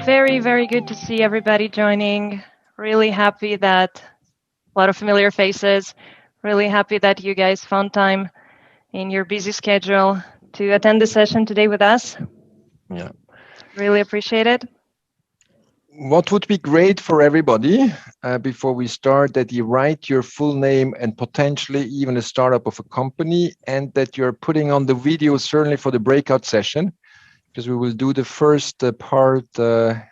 Very, very good to see everybody joining. Really happy that a lot of familiar faces. Really happy that you guys found time in your busy schedule to attend the session today with us. Yeah. Really appreciate it. What would be great for everybody before we start that you write your full name and potentially even a startup of a company, and that you're putting on the video certainly for the breakout session, because we will do the first part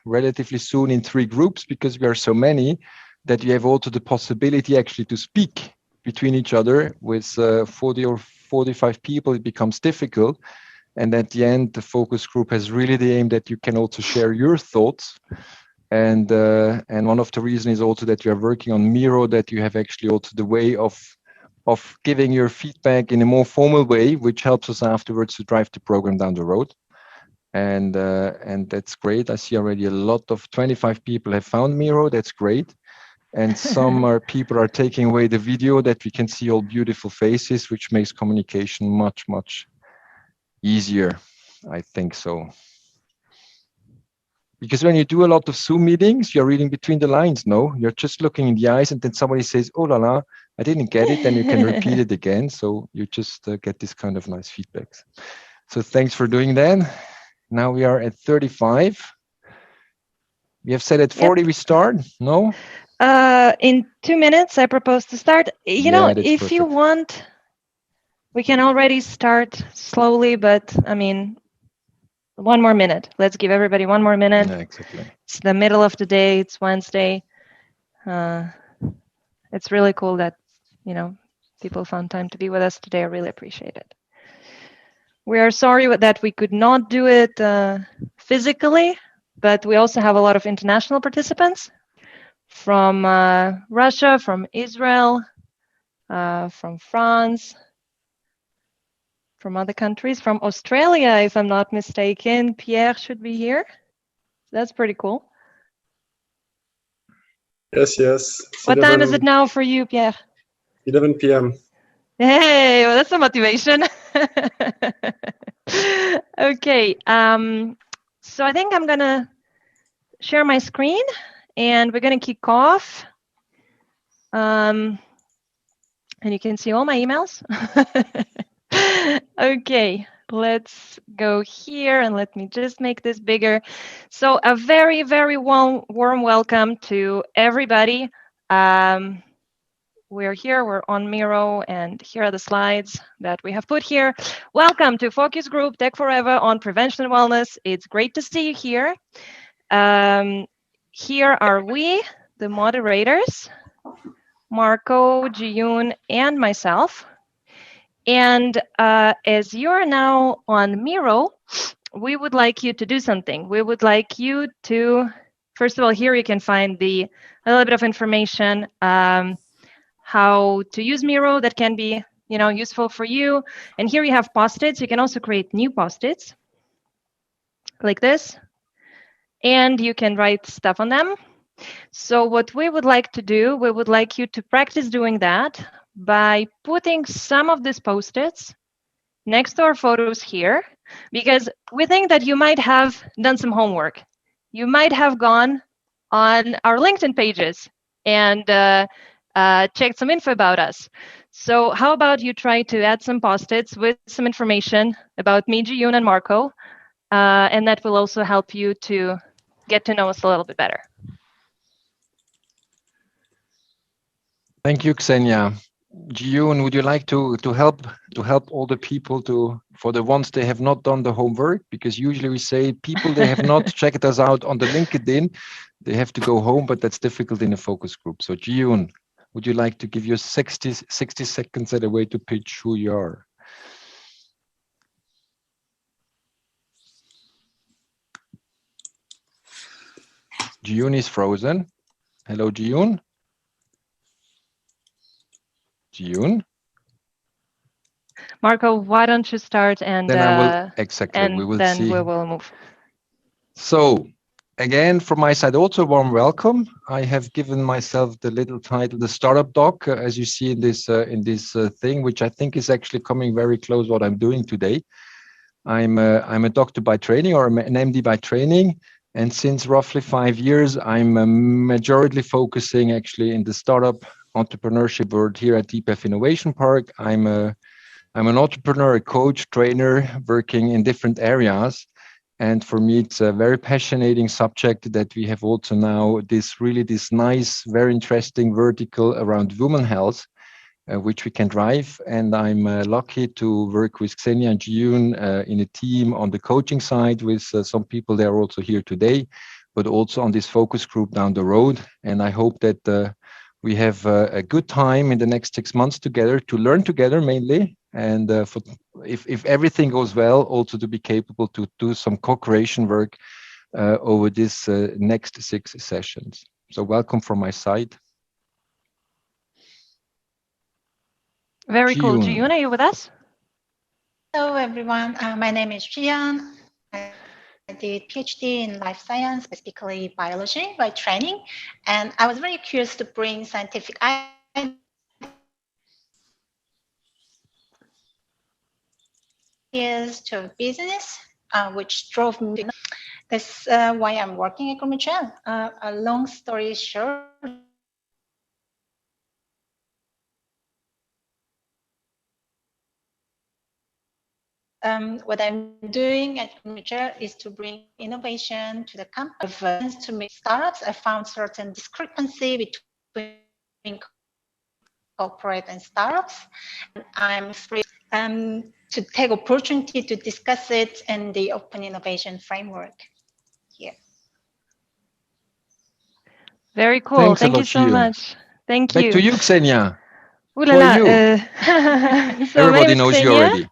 relatively soon in 3 groups, because we are so many that you have also the possibility actually to speak between each other. With 40 or 45 people, it becomes difficult. And at the end, the focus group has really the aim that you can also share your thoughts. And one of the reasons is also that you are working on Miro, that you have actually also the way of giving your feedback in a more formal way, which helps us afterwards to drive the program down the road. And that's great. I see already a lot of 25 people have found Miro. That's great. And some people are taking away the video that we can see all beautiful faces, which makes communication much, much easier. I think so. Because when you do a lot of Zoom meetings, you're reading between the lines. No, you're just looking in the eyes, and then somebody says, "Oh la la, I didn't get it," then you can repeat it again. So you just get this kind of nice feedbacks. So thanks for doing that. Now we are at 35. We have said at 40 we start. No? In 2 minutes, I propose to start. You know, if perfect. you want, we can already start slowly, but I mean, 1 more minute. Let's give everybody 1 more minute. Yeah, exactly. It's the middle of the day. It's Wednesday. It's really cool that, you know, people found time to be with us today. I really appreciate it. We are sorry that we could not do it physically, but we also have a lot of international participants from Russia, from Israel, from France, from other countries, from Australia, if I'm not mistaken. Pierre should be here. That's pretty cool. Yes. What time is it now for you, Pierre? 11 p.m. Hey, well, that's a motivation. Okay, so I think I'm gonna share my screen and we're gonna kick off. And you can see all my emails. Okay, let's go here and let me just make this bigger. So a very, very warm welcome to everybody. We're here, we're on Miro, and here are the slides that we have put here. Welcome to Focus Group Tech Forever on Prevention and Wellness. It's great to see you here. Here are we, the moderators, Marco, Jiyun, and myself. And as you're now on Miro, we would like you to do something. We would like you to, first of all, here you can find a little bit of information how to use Miro that can be, you know, useful for you. And here you have post-its. You can also create new post-its like this, and you can write stuff on them. So what we would like to do, we would like you to practice doing that by putting some of these post-its next to our photos here, because we think that you might have done some homework. You might have gone on our LinkedIn pages and checked some info about us. So how about you try to add some post-its with some information about me, Jiyun, and Marco, and that will also help you to get to know us a little bit better. Thank you, Ksenia. Jiyun, would you like to help all the people for the ones they have not done the homework? Because usually we say people they have not checked us out on the LinkedIn, they have to go home, but that's difficult in a focus group. So Jiyun, would you like to give your 60 seconds at a way to pitch who you are? Jiyun is frozen. Hello, Jiyun. Jiyun. Marco, why don't you start and then I will, exactly, and we will then see. we will move. So again, from my side, also warm welcome. I have given myself the little title, the startup doc, as you see in this thing, which I think is actually coming very close what I'm doing today. I'm a doctor by training, or an MD by training, And since roughly 5 years, I'm majorly focusing actually in the startup entrepreneurship world here at DPF Innovation Park. I'm an entrepreneur, a coach, trainer, working in different areas. And for me, it's a very passionating subject that we have also now this nice, very interesting vertical around women health, which we can drive. And I'm lucky to work with Xenia and Jiyun in a team on the coaching side with some people that are also here today, but also on this focus group down the road. And I hope that we have a good time in the next 6 months together to learn together mainly. And if everything goes well, also to be capable to do some co-creation work over this next 6 sessions. So welcome from my side. Very cool. Jiyun. Jiyun, are you with us? Hello, everyone. My name is Jian. I did PhD in life science, specifically biology by training. And I was very curious to bring scientific ideas to business, which drove me to that's why I'm working at Group Mutual. A long story short, what I'm doing at Mutual is to bring innovation to the company. To make startups, I found certain discrepancy between corporate and startups. And I'm free to take opportunity to discuss it in the open innovation framework here. Very cool. Thanks a Thank lot, you so Jiyun. much. Thank Back you. to you, Xenia. Ooh Who la are la. you? So my name Everybody is knows you Xenia. already.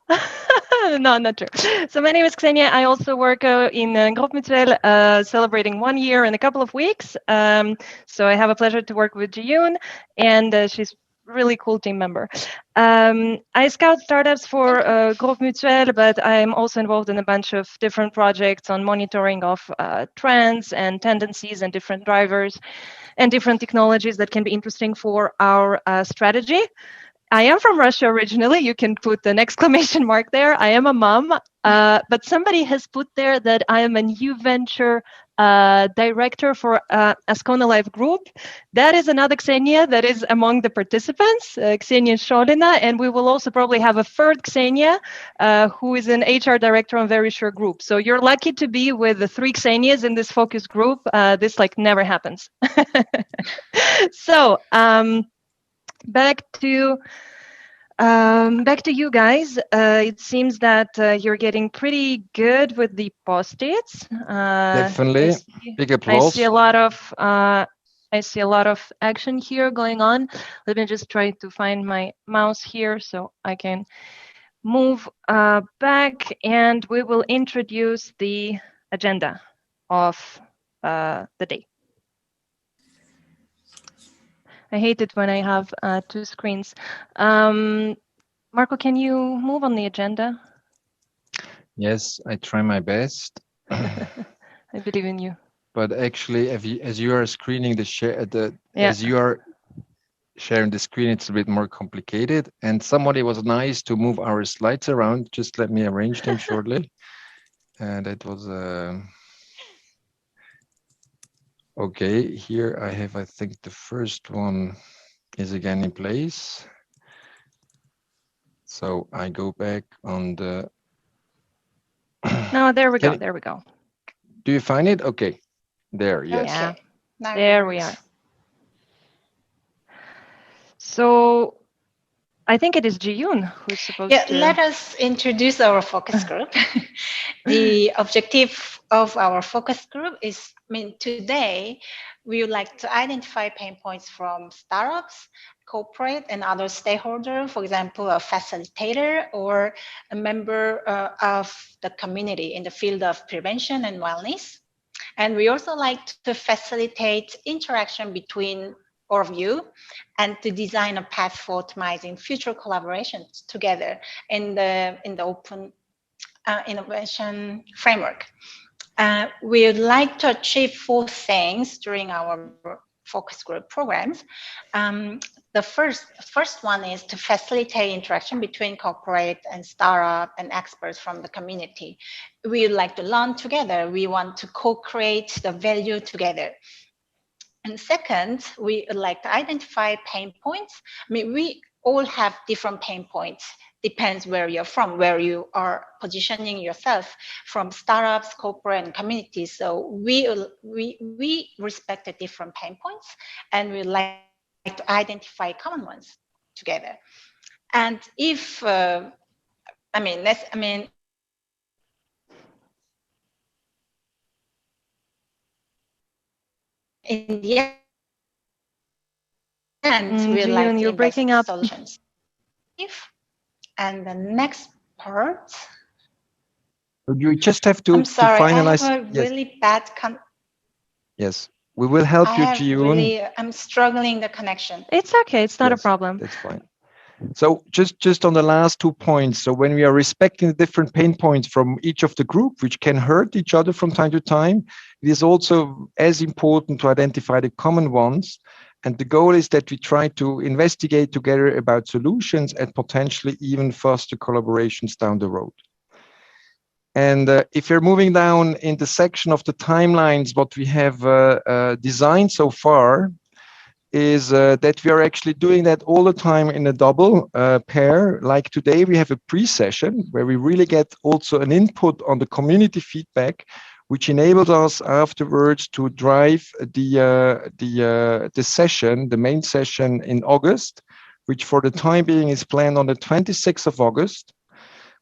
No, not true. So my name is Xenia. I also work in Groupe Mutuel, celebrating 1 year in a couple of weeks. So I have a pleasure to work with Jiyun, and she's really cool team member. I scout startups for Groupe Mutuel, but I'm also involved in a bunch of different projects on monitoring of trends and tendencies and different drivers and different technologies that can be interesting for our strategy. I am from Russia originally. You can put an exclamation mark there. I am a mom, but somebody has put there that I am a new venture director for Ascona Life Group. That is another Xenia that is among the participants, Xenia Sholina, and we will also probably have a third Xenia who is an HR director on Very Sure Group. So you're lucky to be with the 3 Xenias in this focus group. This like never happens. So back to you guys. It seems that you're getting pretty good with the post-its. Definitely. Big I applause. see a lot of action here going on. Let me just try to find my mouse here so I can move back, and we will introduce the agenda of the day. I hate it when I have 2 screens. Marco, can you move on the agenda? Yes, I try my best. I believe in you. But actually, as you are screening as you are sharing the screen, it's a bit more complicated. And somebody was nice to move our slides around. Just let me arrange them shortly. And it was okay. Here I have, I think the first one is again in place. So I go back on the. No, there we go. There we go. Do you find it? Okay. There, yes. Yeah. Now There we are. So I think it is Jiyun who's supposed to. Let us introduce our focus group. The objective of our focus group is, today we would like to identify pain points from startups, corporate, and other stakeholders, for example, a facilitator or a member of the community in the field of prevention and wellness. And we also like to facilitate interaction between all of you and to design a path for optimizing future collaborations together in the open innovation framework. We would like to achieve 4 things during our focus group programs. The the first one is to facilitate interaction between corporate and startup and experts from the community. We would like to learn together. We want to co-create the value together. And second, we would like to identify pain points. I mean, we all have different pain points. Depends where you're from, where you are positioning yourself, from startups, corporate, and communities. So we respect the different pain points, and we like to identify common ones together. And if in the end, we like Jiyun, to you're invest breaking up. solutions. And the next part. You just have to, I'm sorry, to finalize. I have a really bad Yes, we will help you, Jiyun. I'm struggling the connection. It's okay. It's not a problem. That's fine. So just on the last 2 points. So when we are respecting the different pain points from each of the group, which can hurt each other from time to time, it is also as important to identify the common ones. And the goal is that we try to investigate together about solutions and potentially even foster collaborations down the road. And if you're moving down in the section of the timelines, what we have designed so far is that we are actually doing that all the time in a double pair. Like today, we have a pre-session where we really get also an input on the community feedback, which enabled us afterwards to drive the session, the main session in August, which for the time being is planned on the 26th of August.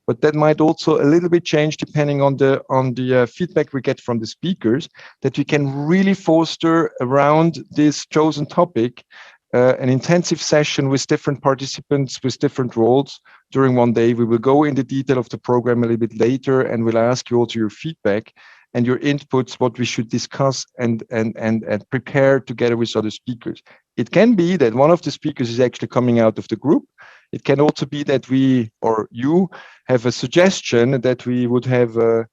But that might also a little bit change depending on the feedback we get from the speakers, that we can really foster around this chosen topic an intensive session with different participants with different roles during one day. We will go into detail of the program a little bit later, and we'll ask you also your feedback and your inputs, what we should discuss and prepare together with other speakers. It can be that one of the speakers is actually coming out of the group. It can also be that we or you have a suggestion that we would have a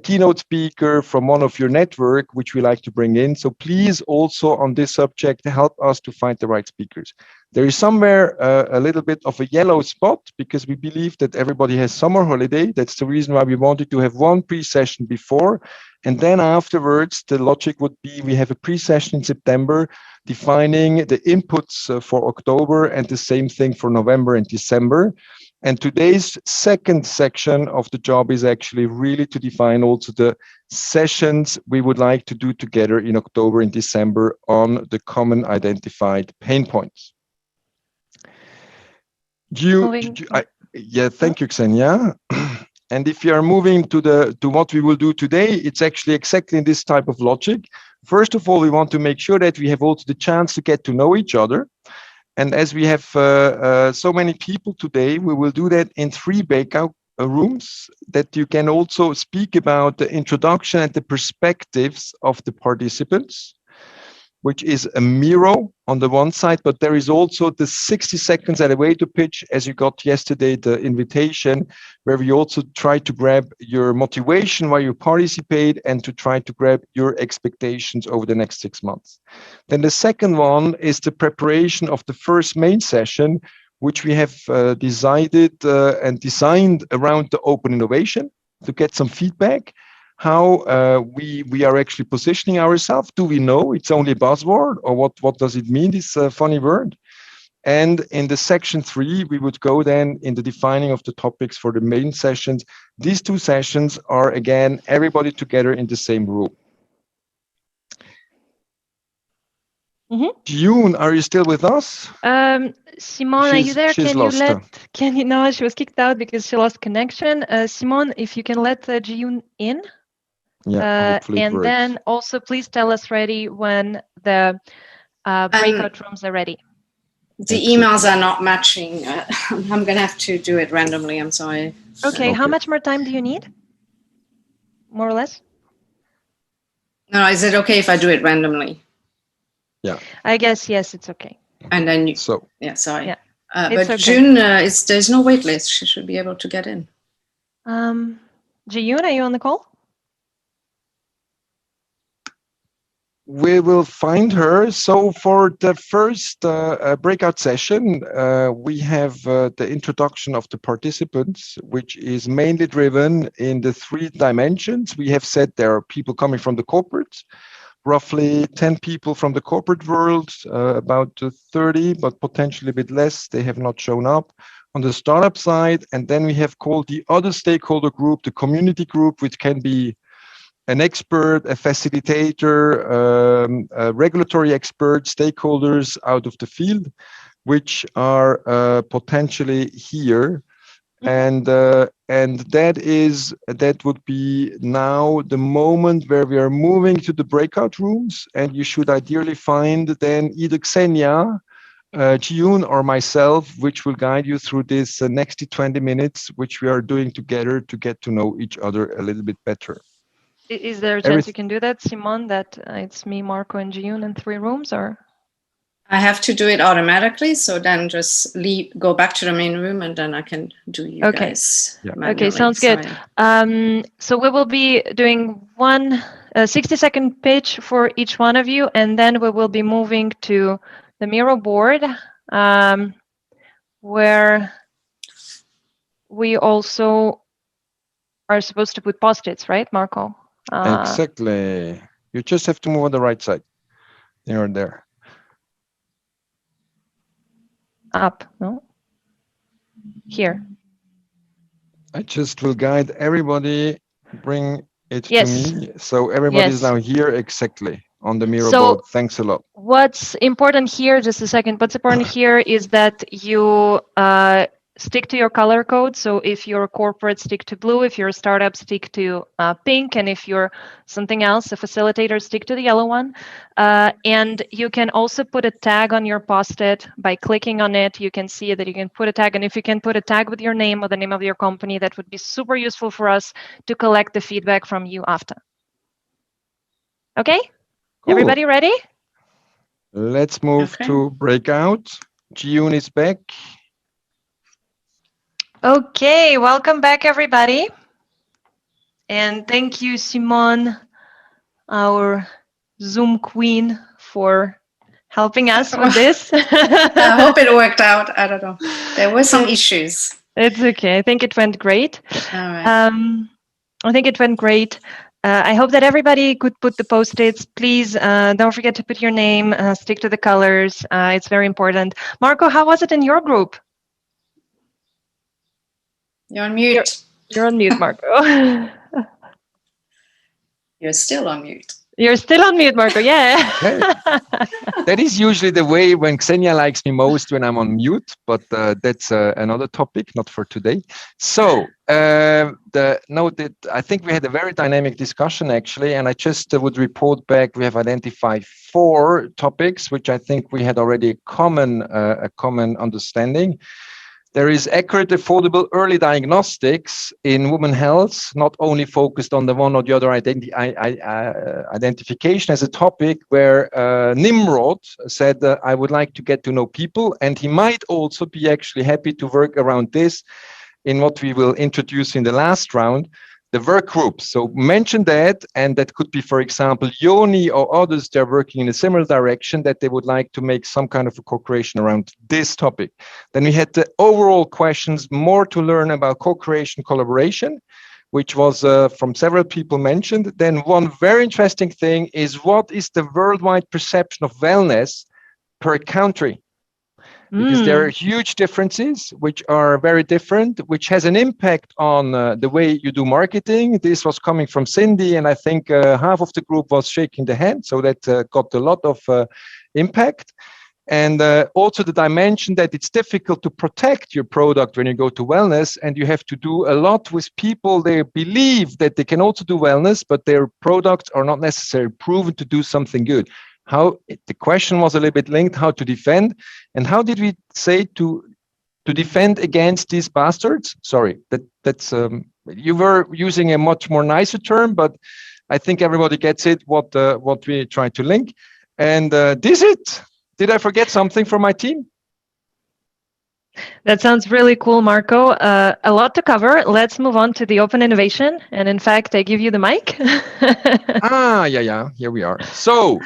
keynote speaker from one of your network, which we like to bring in. So please also on this subject, help us to find the right speakers. There is somewhere a little bit of a yellow spot because we believe that everybody has summer holiday. That's the reason why we wanted to have one pre-session before. And then afterwards, the logic would be we have a pre-session in September defining the inputs for October and the same thing for November and December. And today's second section of the job is actually really to define also the sessions we would like to do together in October and December on the common identified pain points. Thank you, Xenia. And if you are moving to what we will do today, it's actually exactly in this type of logic. First of all, we want to make sure that we have also the chance to get to know each other. And as we have so many people today, we will do that in 3 breakout rooms that you can also speak about the introduction and the perspectives of the participants, which is a Miro on the one side, but there is also the 60 seconds elevator pitch, as you got yesterday, the invitation, where we also try to grab your motivation while you participate and to try to grab your expectations over the next 6 months. Then the second one is the preparation of the first main session, which we have decided and designed around the open innovation to get some feedback. How we are actually positioning ourselves. Do we know it's only a buzzword, or what does it mean, this funny word? And in the section 3, we would go then in the defining of the topics for the main sessions. These 2 sessions are, again, everybody together in the same room. June, are you still with us? Simone, are you there? Can you know, she was kicked out because she lost connection. Simone, if you can let June in. Yeah, and then also please tell us ready when the breakout rooms are ready. The emails are not matching. I'm going to have to do it randomly. I'm sorry. Okay, how much more time do you need? More or less? No, is it okay if I do it randomly? Yeah. I guess, yes, it's okay. And then Yeah, sorry. Yeah. But okay. June, there's no wait list. She should be able to get in. Jiyun, are you on the call? we will find her. So for the first breakout session, we have the introduction of the participants, which is mainly driven in the 3 dimensions. We have said there are people coming from the corporates, roughly 10 people from the corporate world, about 30, but potentially a bit less. They have not shown up on the startup side. And then we have called the other stakeholder group, the community group, which can be an expert, a facilitator, a regulatory expert, stakeholders out of the field, which are potentially here. And that would be now the moment where we are moving to the breakout rooms, and you should ideally find then either Xenia, Jiyun, or myself, which will guide you through this next 20 minutes, which we are doing together to get to know each other a little bit better. Is there a chance you can do that, Simon, that it's me, Marco, and Jiyun in 3 rooms, or? I have to do it automatically, so then just go back to the main room, and then I can do you guys manually. Okay, sounds good. So we will be doing 60-second pitch for each one of you, and then we will be moving to the Miro board, where we also are supposed to put post-its, right, Marco? Exactly. You just have to move on the right side. You're there. Up, no? Here. I just will guide everybody, bring it to me. So everybody is now here exactly on the Miro board. Thanks a lot. What's important here, just a second, what's important here is that you stick to your color code. So if you're corporate, stick to blue. If you're a startup, stick to pink. And if you're something else, a facilitator, stick to the yellow one. And you can also put a tag on your post-it by clicking on it. You can see that you can put a tag. And if you can put a tag with your name or the name of your company, that would be super useful for us to collect the feedback from you after. Okay? Cool. Everybody ready? Let's move to breakout. Jiyun is back. Okay, welcome back, everybody. And thank you, Simone, our Zoom queen, for helping us with this. I hope it worked out. I don't know. There were some issues. It's okay. I think it went great. All right. I think it went great. I hope that everybody could put the post-its. Please don't forget to put your name, stick to the colors. It's very important. Marco, how was it in your group? You're on mute. You're on mute, Marco. You're still on mute. You're still on mute, Marco. Yeah. That is usually the way when Xenia likes me most, when I'm on mute, but that's another topic, not for today. So I think we had a very dynamic discussion, actually, and I just would report back. We have identified 4 topics, which I think we had already a common understanding. There is accurate, affordable early diagnostics in women health, not only focused on the one or the other identification as a topic, where Nimrod said, I would like to get to know people, and he might also be actually happy to work around this in what we will introduce in the last round, the work groups. So mention that, and that could be, for example, Yoni or others, they're working in a similar direction, that they would like to make some kind of a co-creation around this topic. Then we had the overall questions, more to learn about co-creation, collaboration, which was from several people mentioned. Then one very interesting thing is, what is the worldwide perception of wellness per country? Because there are huge differences, which are very different, which has an impact on the way you do marketing. This was coming from Cindy, and I think half of the group was shaking the hand, so that got a lot of impact. And also the dimension that it's difficult to protect your product when you go to wellness, and you have to do a lot with people. They believe that they can also do wellness, but their products are not necessarily proven to do something good. The question was a little bit linked, how to defend, and how did we say to defend against these bastards? Sorry, that's you were using a much more nicer term, but I think everybody gets it, what we try to link. And this it. Did I forget something from my team? That sounds really cool, Marco. A lot to cover. Let's move on to the open innovation. And in fact, I give you the mic. Yeah. Here we are. So,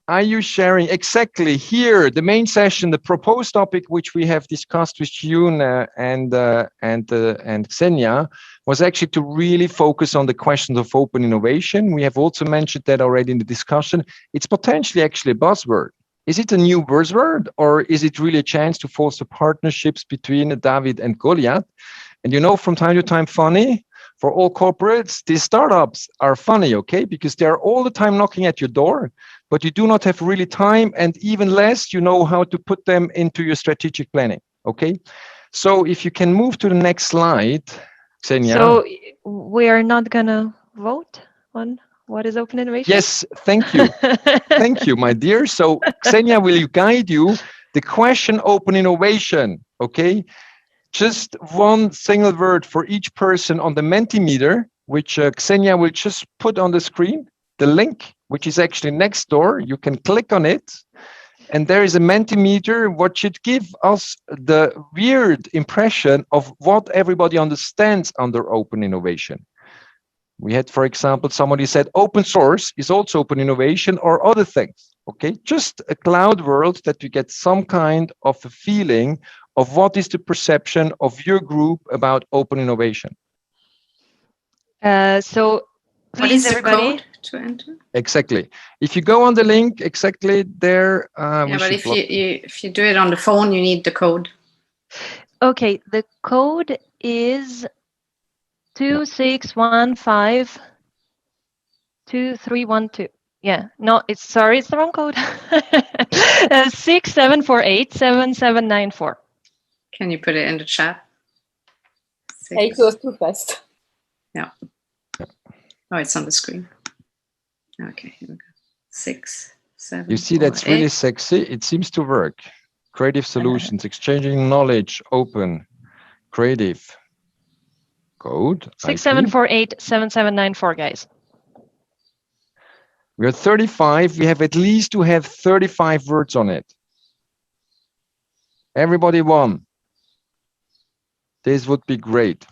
are you sharing exactly here the main session, the proposed topic which we have discussed with June and Xenia was actually to really focus on the questions of open innovation. We have also mentioned that already in the discussion. It's potentially actually a buzzword. Is it a new buzzword, or is it really a chance to foster partnerships between David and Goliath? And you know, from time to time, funny for all corporates, these startups are funny, okay? Because they're all the time knocking at your door, but you do not have really time, and even less, you know how to put them into your strategic planning, okay? So if you can move to the next slide, Xenia. So we are not gonna vote on what is open innovation? Yes, thank you. Thank you, my dear. So Xenia will guide you the question open innovation, okay? Just one single word for each person on the Mentimeter, which Xenia will just put on the screen. The link, which is actually next door, you can click on it. And there is a Mentimeter, what should give us the weird impression of what everybody understands under open innovation. We had, for example, somebody said open source is also open innovation or other things. Okay, just a cloud world that you get some kind of a feeling of what is the perception of your group about open innovation. So what is the code to enter? Exactly. If you go on the link, exactly there. Yeah, but if you do it on the phone, you need the code. Okay, the code is 26152312. Yeah, no, it's the wrong code. 67487794. Can you put it in the chat? It was too fast. Yeah. Oh, it's on the screen. Okay, here we go. 6, 7. You see, 4, that's 8. really sexy. It seems to work. Creative solutions, exchanging knowledge, open, creative. Code 67487794, guys. We're 35. We have at least to have 35 words on it. Everybody won. This would be great.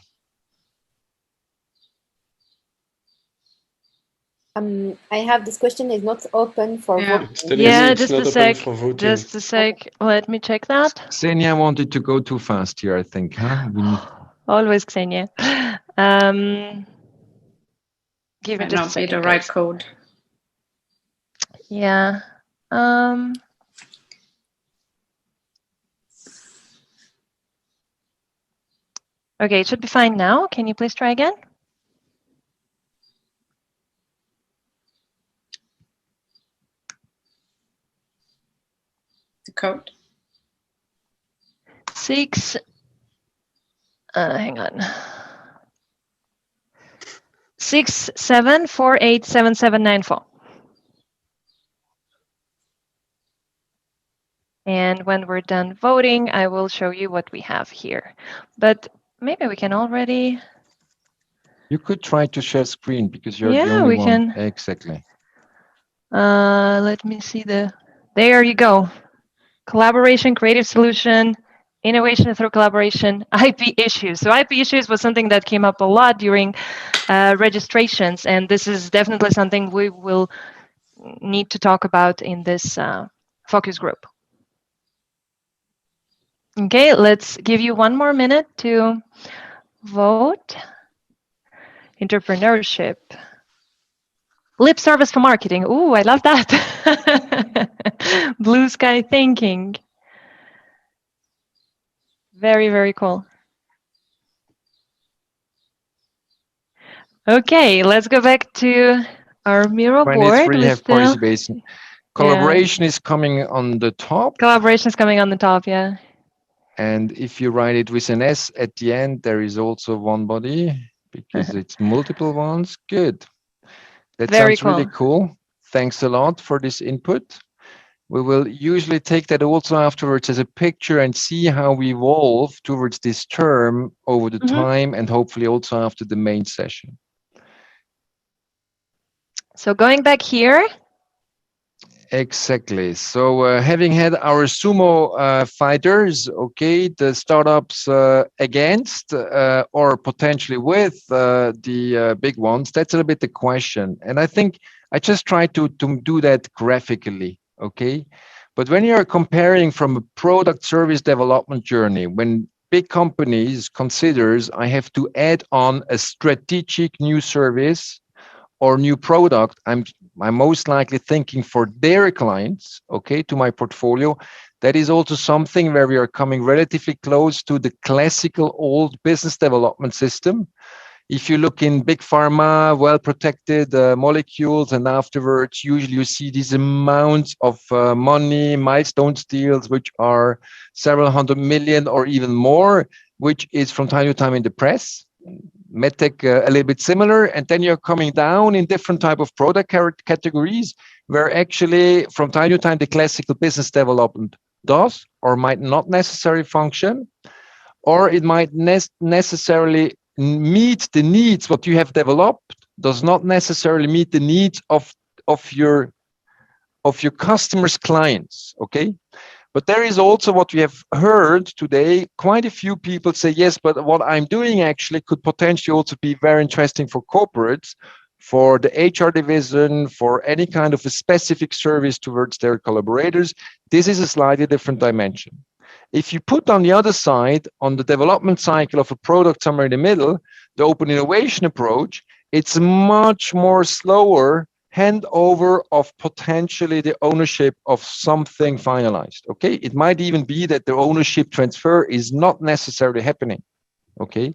I have this question is not open for voting. Yeah, just a sec. Just a sec. Let me check that. Xenia wanted to go too fast here, I think. Huh? Always Xenia. Give me just a second. Be the right code. Yeah. Okay, it should be fine now. Can you please try again? The code. 6. Hang on. 67487794. And when we're done voting, I will show you what we have here. But maybe we can already. You could try to share screen because you're the only one. Can. Exactly. Let me see there you go. Collaboration, creative solution, innovation through collaboration, IP issues. So IP issues was something that came up a lot during registrations, and this is definitely something we will need to talk about in this focus group. Okay, let's give you one more minute to vote. Entrepreneurship. Lip service for marketing. Ooh, I love that. Blue sky thinking. Very, very cool. Okay, let's go back to our Miro board. We have policy based. Collaboration is coming on the top. Collaboration is coming on the top, yeah. And if you write it with an S at the end, there is also one body because it's multiple ones. Good. That sounds really cool. Thanks a lot for this input. We will usually take that also afterwards as a picture and see how we evolve towards this term over the time and hopefully also after the main session. So going back here. Exactly. So having had our sumo fighters, okay, the startups against or potentially with the big ones, that's a little bit the question. And I think I just try to do that graphically, okay? But when you're comparing from a product service development journey, when big companies considers I have to add on a strategic new service or new product, I'm most likely thinking for their clients, okay, to my portfolio. That is also something where we are coming relatively close to the classical old business development system. If you look in big pharma, well-protected molecules, and afterwards, usually you see these amounts of money, milestone deals, which are several hundred million or even more, which is from time to time in the press. MedTech a little bit similar, and then you're coming down in different type of product categories where actually from time to time the classical business development does or might not necessarily function, or it might necessarily meet the needs what you have developed does not necessarily meet the needs of your customers' clients, okay? But there is also what we have heard today, quite a few people say, yes, but what I'm doing actually could potentially also be very interesting for corporates, for the HR division, for any kind of a specific service towards their collaborators. This is a slightly different dimension. If you put on the other side, on the development cycle of a product somewhere in the middle, the open innovation approach, it's much more slower handover of potentially the ownership of something finalized, okay? It might even be that the ownership transfer is not necessarily happening, okay?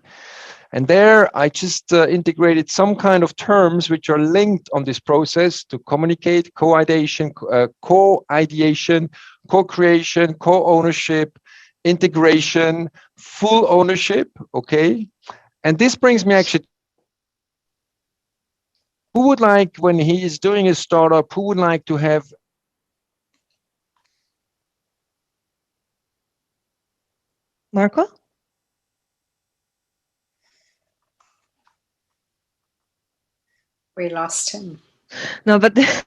And there I just integrated some kind of terms which are linked on this process to communicate, co-ideation, co-creation, co-ownership, integration, full ownership, okay? And this brings me actually, who would like, when he is doing a startup, who would like to have Marco? We lost him. No, but this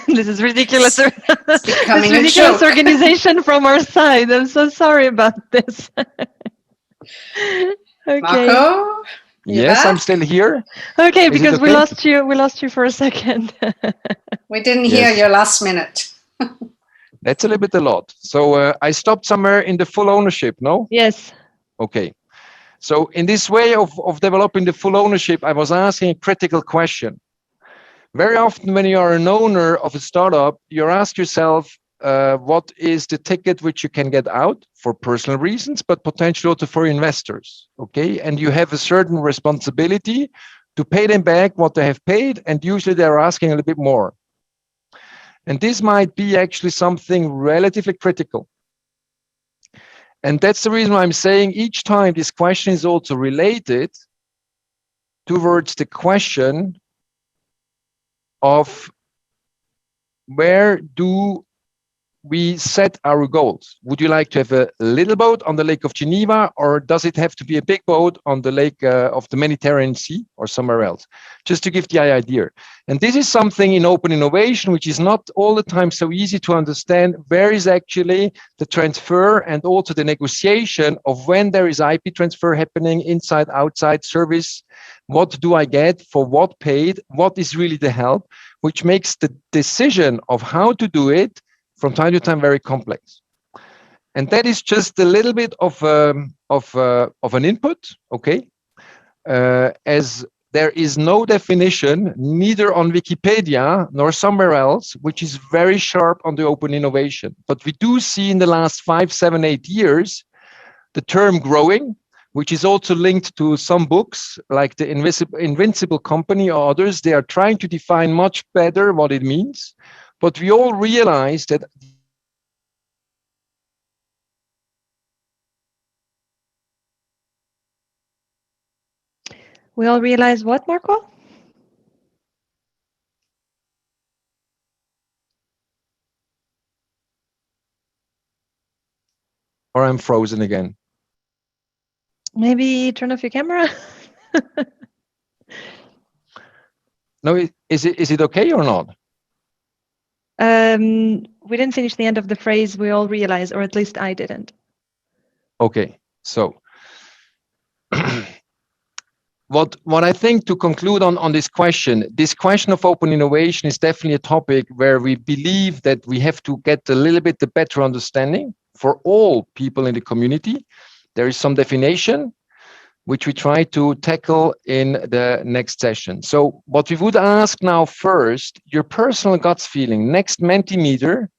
is ridiculous. It's becoming this ridiculous a joke. organization from our side. I'm so sorry about this. Okay. Marco? Yes, I'm still here. Okay, because we lost you. We lost you for a second. We didn't hear your last minute. That's a little bit a lot. So I stopped somewhere in the full ownership, no? Yes. Okay. So in this way of developing the full ownership, I was asking a critical question. Very often when you are an owner of a startup, you ask yourself, what is the ticket which you can get out for personal reasons, but potentially also for investors, okay? And you have a certain responsibility to pay them back what they have paid, and usually they're asking a little bit more. And this might be actually something relatively critical. And that's the reason why I'm saying each time this question is also related towards the question of where do we set our goals? Would you like to have a little boat on the Lake of Geneva, or does it have to be a big boat on the lake of the Mediterranean Sea or somewhere else? Just to give the idea. And this is something in open innovation, which is not all the time so easy to understand. Where is actually the transfer and also the negotiation of when there is IP transfer happening inside, outside service? What do I get for what paid? What is really the help? Which makes the decision of how to do it from time to time very complex. And that is just a little bit of an input, okay? As there is no definition, neither on Wikipedia nor somewhere else, which is very sharp on the open innovation. But we do see in the last 5, 7, 8 years, the term growing, which is also linked to some books like the Invincible Company or others. They are trying to define much better what it means. But we all realize that we all realize what, Marco? or I'm frozen again. Maybe turn off your camera. No, is it okay or not? We didn't finish the end of the phrase. We all realized, or at least I didn't. Okay, so what I think to conclude on this question of open innovation is definitely a topic where we believe that we have to get a little bit the better understanding for all people in the community. There is some definition which we try to tackle in the next session. So what we would ask now first, your personal guts feeling, next Mentimeter,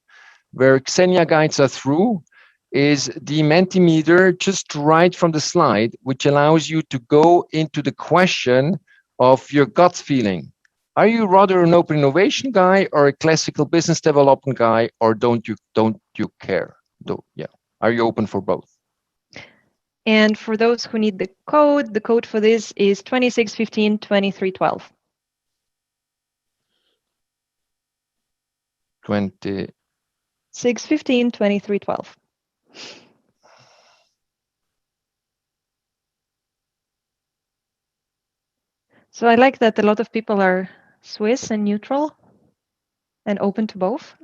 where Xenia guides us through, is the Mentimeter just right from the slide, which allows you to go into the question of your gut feeling. Are you rather an open innovation guy or a classical business development guy, or don't you care? Are you open for both? And for those who need the code for this is 2615 2312. 2615 2312. So I like that a lot of people are Swiss and neutral and open to both.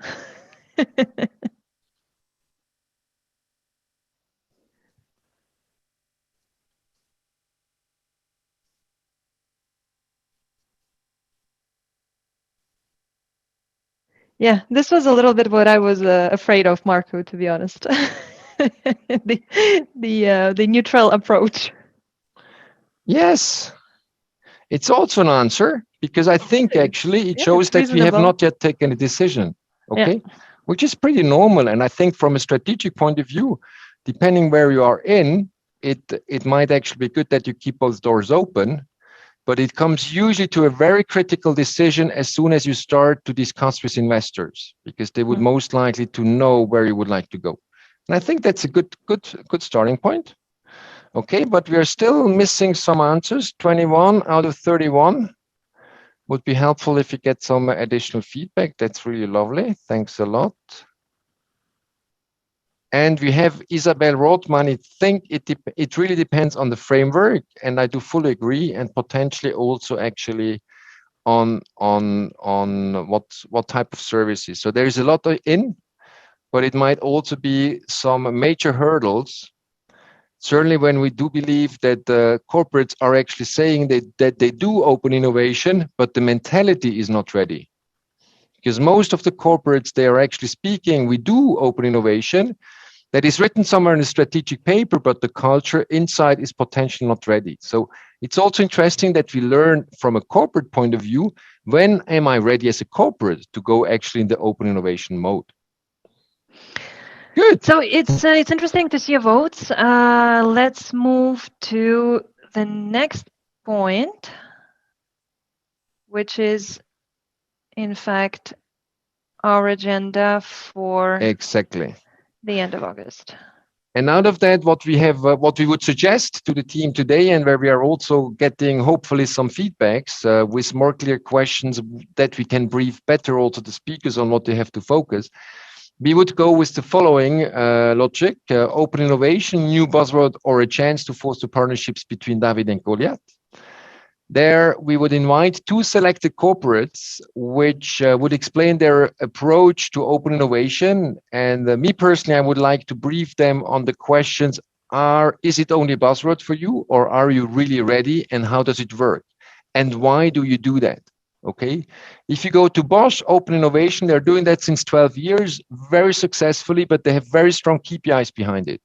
Yeah, this was a little bit what I was afraid of, Marco, to be honest. the neutral approach. Yes, it's also an answer, because I think actually it shows that we have not yet taken a decision, okay? Yeah. Which is pretty normal. And I think from a strategic point of view, depending where you are in, it might actually be good that you keep both doors open, but it comes usually to a very critical decision as soon as you start to discuss with investors, because they would most likely to know where you would like to go. And I think that's a good starting point. Okay, but we are still missing some answers. 21 out of 31 would be helpful if you get some additional feedback. That's really lovely. Thanks a lot. And we have Isabel Rothman. I think it really depends on the framework, and I do fully agree, and potentially also actually on what type of services. So there is a lot in, but it might also be some major hurdles. Certainly when we do believe that corporates are actually saying that they do open innovation, but the mentality is not ready. Because most of the corporates, they are actually speaking, we do open innovation, that is written somewhere in a strategic paper, but the culture inside is potentially not ready. So it's also interesting that we learn from a corporate point of view, when am I ready as a corporate to go actually in the open innovation mode? Good. So it's interesting to see your votes. Let's move to the next point, which is, in fact, our agenda for the end of August. And out of that, what we would suggest to the team today, and where we are also getting hopefully some feedbacks with more clear questions that we can brief better also the speakers on what they have to focus. We would go with the following logic: open innovation, new buzzword, or a chance to foster partnerships between David and Goliath. There, we would invite two selected corporates, which would explain their approach to open innovation. And me personally, I would like to brief them on the questions: is it only a buzzword for you, or are you really ready, and how does it work? And why do you do that? Okay. If you go to Bosch, open innovation, they're doing that since 12 years, very successfully, but they have very strong KPIs behind it.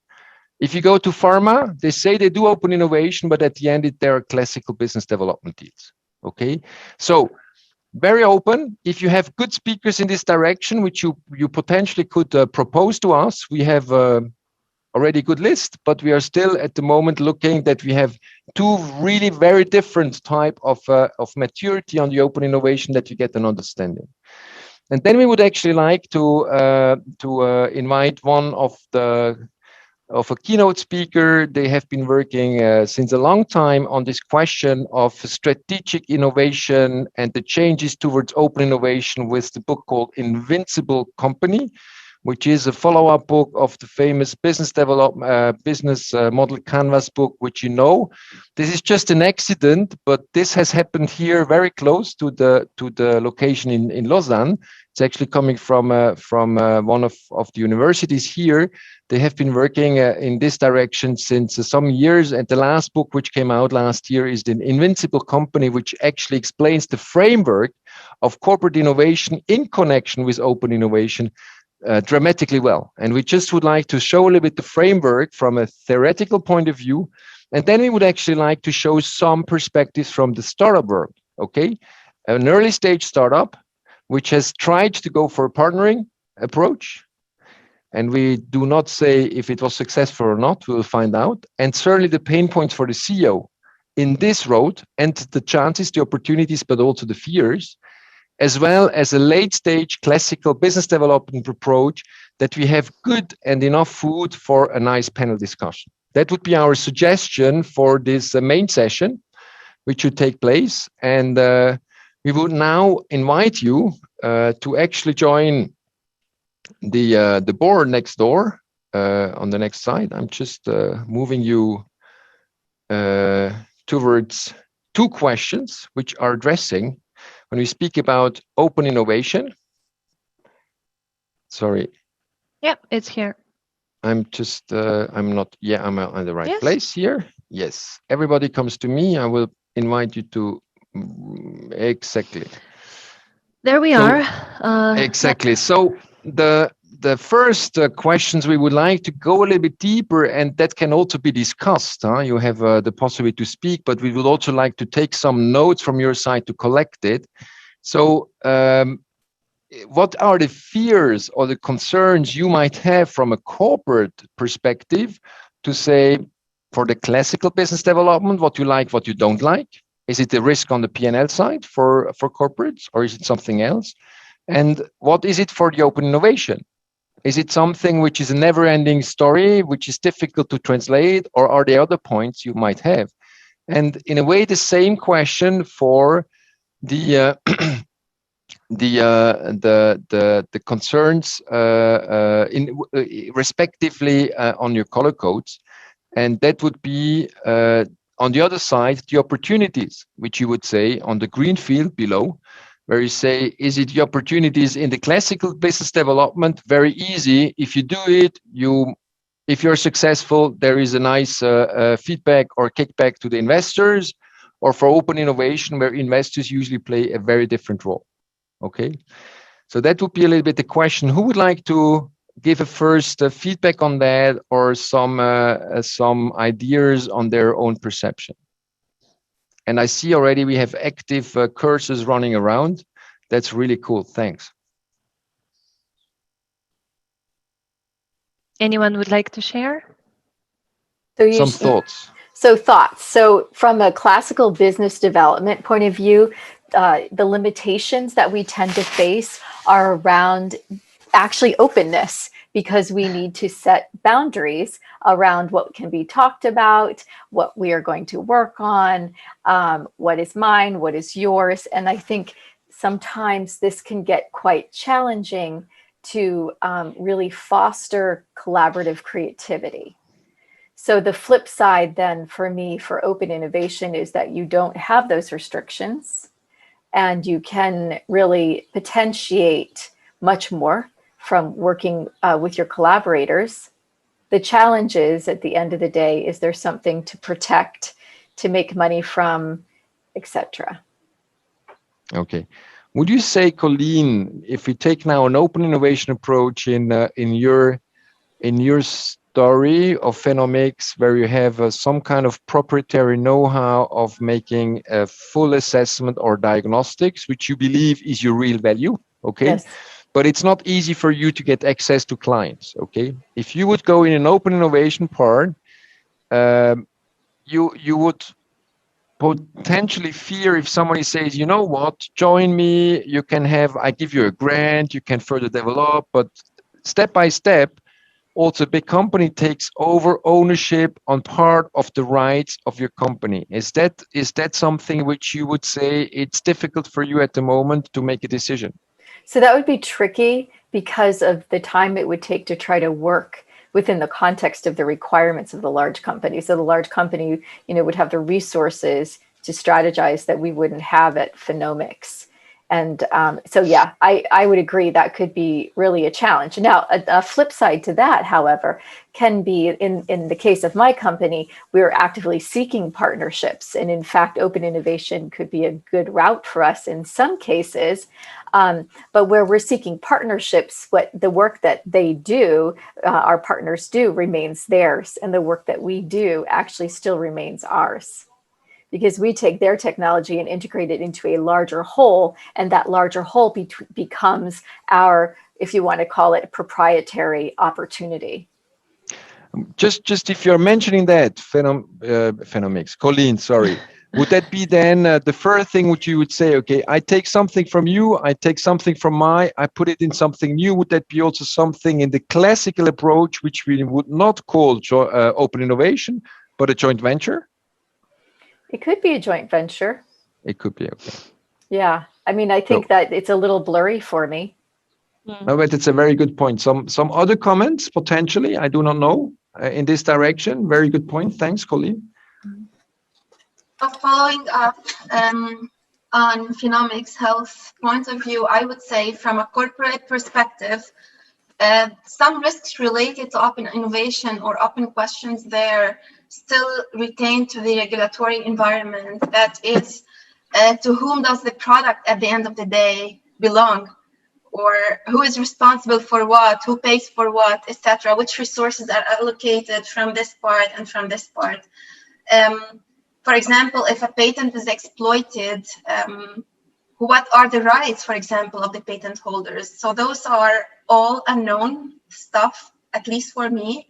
If you go to pharma, they say they do open innovation, but at the end, there are classical business development deals. Okay. So very open. If you have good speakers in this direction, which you potentially could propose to us, we have already a good list, but we are still at the moment looking that we have two really very different type of maturity on the open innovation that you get an understanding. And then we would actually like to invite one of a keynote speaker. They have been working since a long time on this question of strategic innovation and the changes towards open innovation with the book called Invincible Company, which is a follow-up book of the famous business model canvas book, which you know. This is just an accident, but this has happened here very close to the location in Lausanne. It's actually coming from one of the universities here. They have been working in this direction since some years. And the last book, which came out last year, is The Invincible Company, which actually explains the framework of corporate innovation in connection with open innovation dramatically well. And we just would like to show a little bit the framework from a theoretical point of view. And then we would actually like to show some perspectives from the startup world, okay? An early stage startup, which has tried to go for a partnering approach. And we do not say if it was successful or not, we'll find out. And certainly the pain points for the CEO in this road, and the chances, the opportunities, but also the fears, as well as a late stage classical business development approach that we have good and enough food for a nice panel discussion. That would be our suggestion for this main session, which should take place. And we would now invite you to actually join the board next door on the next slide. I'm just moving you towards two questions which are addressing when we speak about open innovation. Sorry. Yep, it's here. I'm just, I'm not, yeah, I'm on the right place here. Yes, everybody comes to me. I will invite you to, exactly. There we are. Exactly. So the first questions we would like to go a little bit deeper, and that can also be discussed. You have the possibility to speak, but we would also like to take some notes from your side to collect it. So what are the fears or the concerns you might have from a corporate perspective to say for the classical business development, what you like, what you don't like? Is it the risk on the P&L side for corporates, or is it something else? And what is it for the open innovation? Is it something which is a never-ending story, which is difficult to translate, or are there other points you might have? And in a way, the same question for the the concerns respectively on your color codes, and that would be on the other side the opportunities, which you would say on the green field below, where you say, is it the opportunities in the classical business development? Very easy. If you do it, if you're successful, there is a nice feedback or kickback to the investors, or for open innovation, where investors usually play a very different role. Okay, so that would be a little bit the question. Who would like to give a first feedback on that, or some ideas on their own perception? And I see already we have active cursors running around. That's really cool. Thanks. Anyone would like to share? So some thoughts. So from a classical business development point of view, the limitations that we tend to face are around actually openness, because we need to set boundaries around what can be talked about, what we are going to work on, what is mine, what is yours. And I think sometimes this can get quite challenging to really foster collaborative creativity. So the flip side then for me for open innovation is that you don't have those restrictions, and you can really potentiate much more from working with your collaborators. The challenge is, at the end of the day, is there something to protect, to make money from, etc. Okay. Would you say, Colleen, if we take now an open innovation approach in your story of Phenomics, where you have some kind of proprietary know-how of making a full assessment or diagnostics, which you believe is your real value, okay? Yes. But it's not easy for you to get access to clients, okay? If you would go in an open innovation part, you would potentially fear if somebody says, you know what, join me, you can have, I give you a grant, you can further develop, but step by step, also big company takes over ownership on part of the rights of your company. Is that something which you would say it's difficult for you at the moment to make a decision? So that would be tricky because of the time it would take to try to work within the context of the requirements of the large company. So the large company, would have the resources to strategize that we wouldn't have at Phenomics. And so, yeah, I would agree that could be really a challenge. Now, a flip side to that, however, can be in the case of my company, we're actively seeking partnerships. And in fact, open innovation could be a good route for us in some cases. But where we're seeking partnerships, what the work that they do, our partners do, remains theirs. And the work that we do actually still remains ours. Because we take their technology and integrate it into a larger whole, and that larger whole becomes our, if you want to call it, proprietary opportunity. Just if you're mentioning that, Phenomics, Colleen, sorry, would that be then the first thing which you would say, okay, I take something from you, I take something from I put it in something new. Would that be also something in the classical approach, which we would not call open innovation, but a joint venture? It could be a joint venture. It could be, okay. Yeah, I mean, I think that it's a little blurry for me. No, but it's a very good point. Some other comments, potentially, I do not know, in this direction. Very good point. Thanks, Colleen. Following up on Phenomics Health point of view, I would say from a corporate perspective, some risks related to open innovation or open questions there still retain to the regulatory environment. That is, to whom does the product at the end of the day belong? Or who is responsible for what, who pays for what, etc. Which resources are allocated from this part and from this part. For example, if a patent is exploited, what are the rights, for example, of the patent holders? So those are all unknown stuff, at least for me.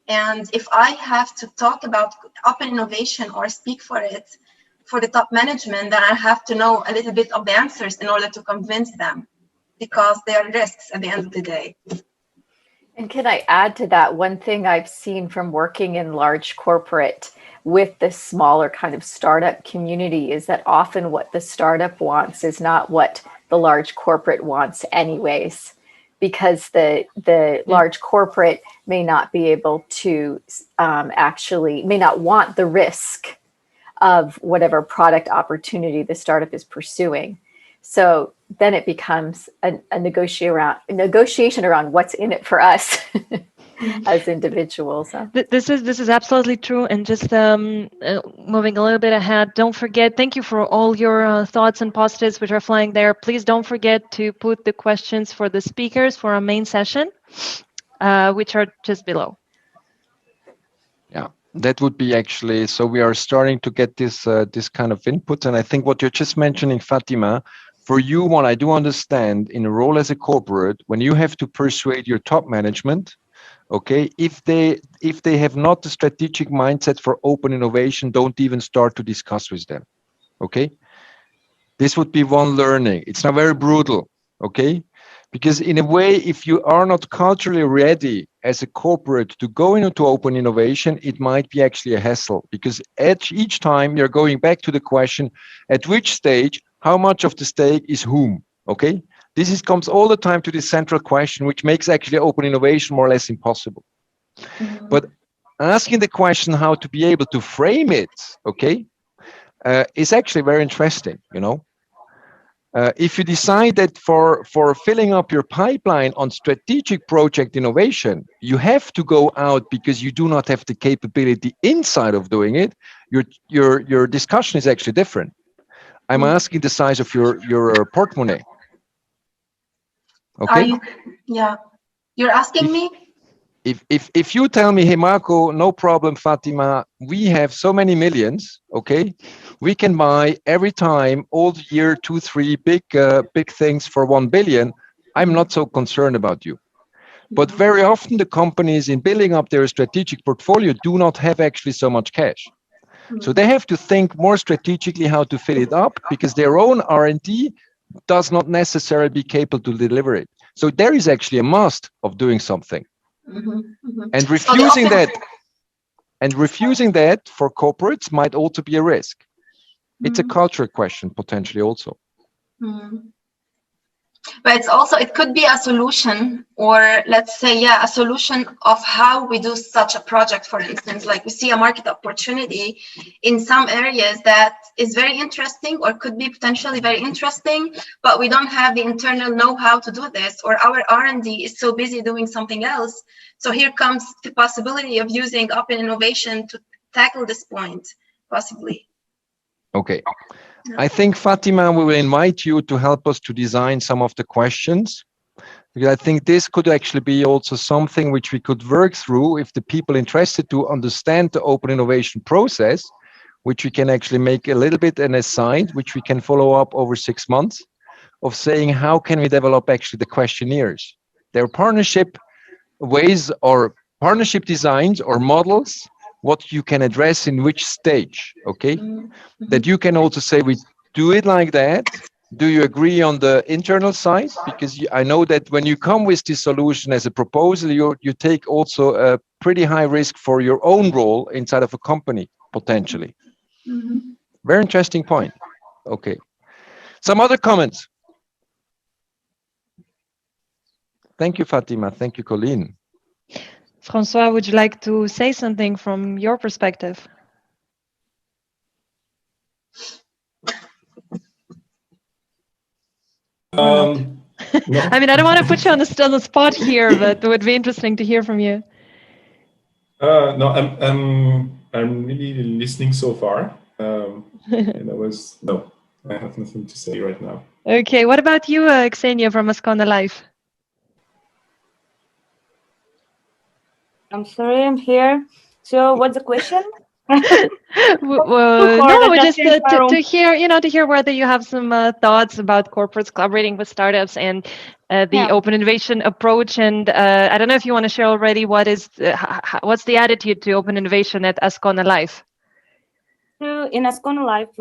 And if I have to talk about open innovation or speak for it for the top management, then I have to know a little bit of the answers in order to convince them, because they are risks at the end of the day. And can I add to that? One thing I've seen from working in large corporate with the smaller kind of startup community is that often what the startup wants is not what the large corporate wants anyways, because the large corporate may not be able to may not want the risk of whatever product opportunity the startup is pursuing. So then it becomes a negotiation around what's in it for us as individuals. This is absolutely true. And just moving a little bit ahead, don't forget, thank you for all your thoughts and positives which are flying there. Please don't forget to put the questions for the speakers for our main session, which are just below. Yeah, that would be actually, so we are starting to get this kind of input. And I think what you're just mentioning, Fatima, for you, what I do understand in a role as a corporate, when you have to persuade your top management, okay, if they have not the strategic mindset for open innovation, don't even start to discuss with them, okay? This would be one learning. It's not very brutal, okay? Because in a way, if you are not culturally ready as a corporate to go into open innovation, it might be actually a hassle, because at each time you're going back to the question, at which stage, how much of the stake is whom, okay? This comes all the time to this central question, which makes actually open innovation more or less impossible. Mm-hmm. But asking the question how to be able to frame it, okay, is actually very interesting, you know? If you decide that for filling up your pipeline on strategic project innovation, you have to go out because you do not have the capability inside of doing it, your discussion is actually different. I'm asking the size of your portemonnaie. Okay. You're asking me? If you tell me, hey Marco, no problem, Fatima, we have so many millions, okay, we can buy every time all year 2-3 big things for 1 billion. I'm not so concerned about you. But very often the companies in building up their strategic portfolio do not have actually so much cash. So they have to think more strategically how to fill it up, because their own R&D does not necessarily be capable to deliver it. So there is actually a must of doing something. And refusing that for corporates might also be a risk. It's a culture question potentially also. but it's also, it could be a solution, or let's say, yeah, a solution of how we do such a project. For instance, like we see a market opportunity in some areas that is very interesting or could be potentially very interesting, but we don't have the internal know-how to do this, or our R&D is so busy doing something else. So here comes the possibility of using open innovation to tackle this point, possibly. Okay. I think, Fatima, we will invite you to help us to design some of the questions, because I think this could actually be also something which we could work through if the people interested to understand the open innovation process, which we can actually make a little bit an aside, which we can follow up over 6 months, of saying how can we develop actually the questionnaires. There are partnership ways or partnership designs or models, what you can address in which stage, okay? That you can also say, we do it like that. Do you agree on the internal side? Because I know that when you come with this solution as a proposal, you take also a pretty high risk for your own role inside of a company, potentially. Very interesting point. Okay. Some other comments? Thank you, Fatima. Thank you, Colleen. François, would you like to say something from your perspective? No. I mean, I don't want to put you on the spot here, but it would be interesting to hear from you. No, I'm really listening so far, and I have nothing to say right now. Okay, what about you, Xenia from Ascona Life? I'm sorry, I'm here. So, what's the question? No, just to hear, to hear whether you have some thoughts about corporates collaborating with startups and the open innovation approach. And I don't know if you want to share already what's the attitude to open innovation at Ascona Life. So in Ascona Life,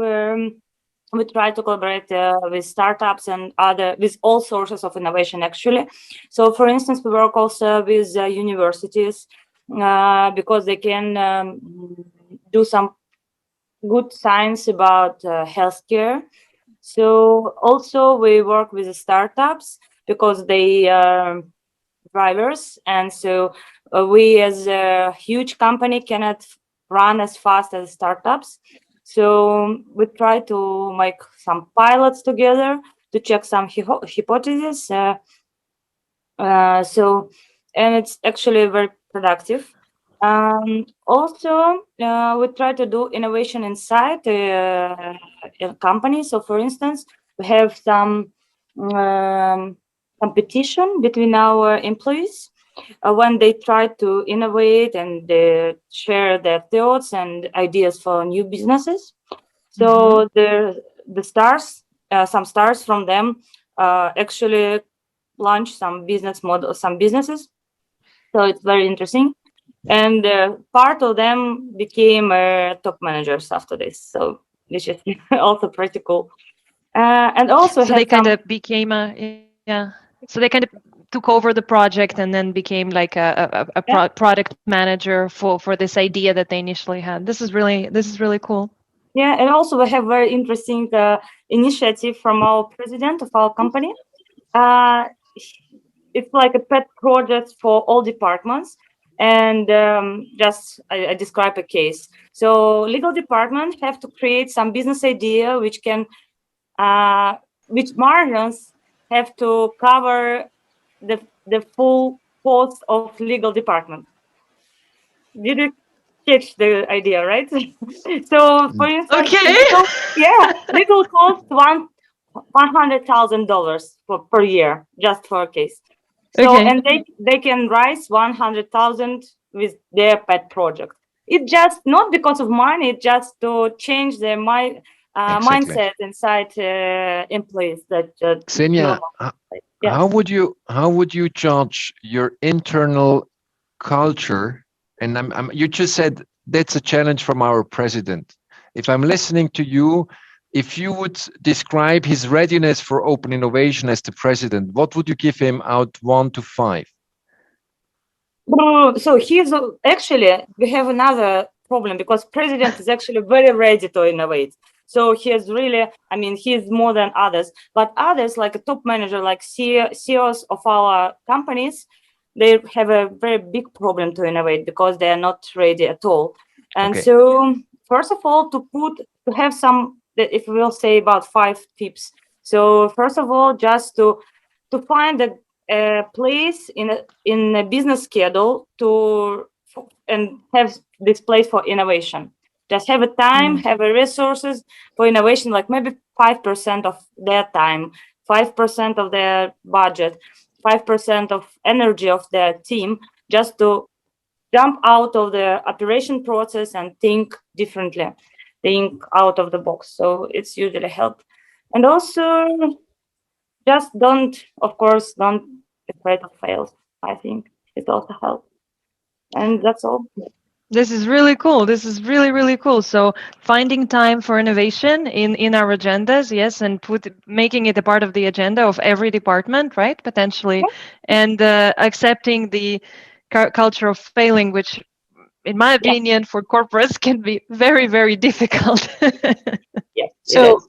we try to collaborate with startups and with all sources of innovation, actually. So, for instance, we work also with universities because they can do some good science about healthcare. So also we work with the startups because they are drivers, and so we as a huge company cannot run as fast as startups. So we try to make some pilots together to check some hypotheses. And it's actually very productive. Also, we try to do innovation inside a company. So, for instance, we have some competition between our employees when they try to innovate and share their thoughts and ideas for new businesses. So the stars, some stars from them actually launch some business models, some businesses. So it's very interesting. And part of them became top managers after this. So this is also pretty cool. And also, so they kind of became So they kind of took over the project and then became like a product manager for this idea that they initially had. This is really cool. Yeah, and also we have very interesting initiative from our president of our company. It's like a pet project for all departments. And I describe a case. So legal department have to create some business idea which margins have to cover the full cost of legal department. Did you catch the idea, right? So for instance, legal cost $100,000 per year just for a case. So and they can raise 100,000 with their pet project. It's just not because of money. It's just to change their mindset inside employees. Xenia, how would you judge your internal culture? And you just said that's a challenge from our president. If I'm listening to you, if you would describe his readiness for open innovation as the president, what would you give him out 1 to 5? So he's actually, we have another problem because president is actually very ready to innovate. So he is really, I mean, he's more than others. But others, like a top manager, like CEOs of our companies, they have a very big problem to innovate because they are not ready at all. And so, first of all, to have some, if we'll say about 5 tips. So first of all, just to find a place in a business schedule and have this place for innovation. Just have a time, have a resources for innovation, like maybe 5% of their time, 5% of their budget, 5% of energy of their team, just to jump out of the operation process and think differently, think out of the box. So it's usually help. And also just don't afraid of fails. I think it also helps. And that's all. This is really cool. This is really, really cool. So finding time for innovation in our agendas, yes, and making it a part of the agenda of every department, right, potentially, and accepting the culture of failing, which, in my opinion, for corporates can be very, very difficult. Yes. So.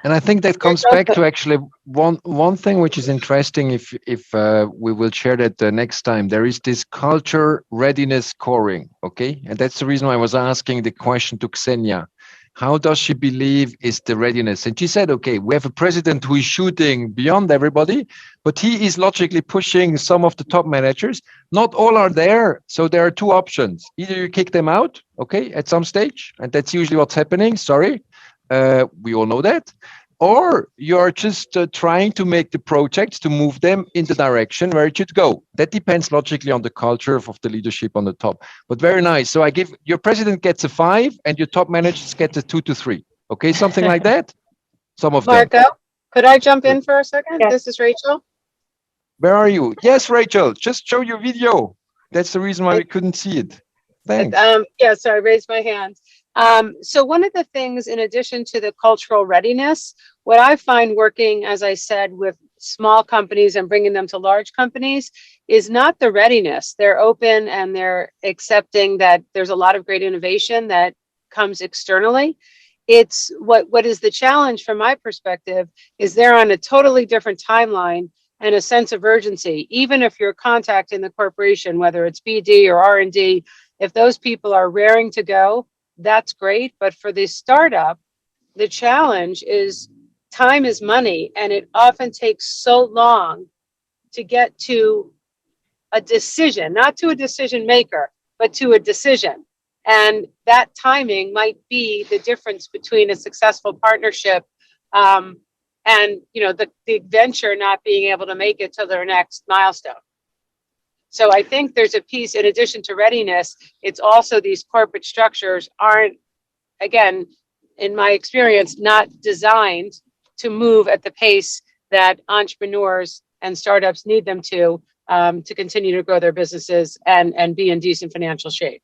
And I think that comes back to actually one thing which is interesting. If we will share that next time, there is this culture readiness scoring, okay? And that's the reason why I was asking the question to Ksenia. How does she believe is the readiness? And she said, okay, we have a president who is shooting beyond everybody, but he is logically pushing some of the top managers. Not all are there. So there are 2 options. Either you kick them out, okay, at some stage, and that's usually what's happening. Sorry. We all know that. Or you're just trying to make the projects to move them in the direction where it should go. That depends logically on the culture of the leadership on the top. But very nice. So your president gets a 5 and your top managers get a 2 to 3. Okay, something like that. Some of them. Marco, could I jump in for a second? Yes. This is Rachel. Where are you? Yes, Rachel. Just show your video. That's the reason why we couldn't see it. Thanks. Yeah, so I raised my hand. So one of the things, in addition to the cultural readiness, what I find working, as I said, with small companies and bringing them to large companies is not the readiness. They're open and they're accepting that there's a lot of great innovation that comes externally. It's what is the challenge from my perspective is they're on a totally different timeline and a sense of urgency. Even if you're contacting the corporation, whether it's BD or R&D, if those people are raring to go, that's great. But for the startup, the challenge is time is money, and it often takes so long to get to a decision, not to a decision maker, but to a decision. And that timing might be the difference between a successful partnership and the venture not being able to make it to their next milestone. So I think there's a piece, in addition to readiness, it's also these corporate structures aren't, again, in my experience, not designed to move at the pace that entrepreneurs and startups need them to continue to grow their businesses and be in decent financial shape.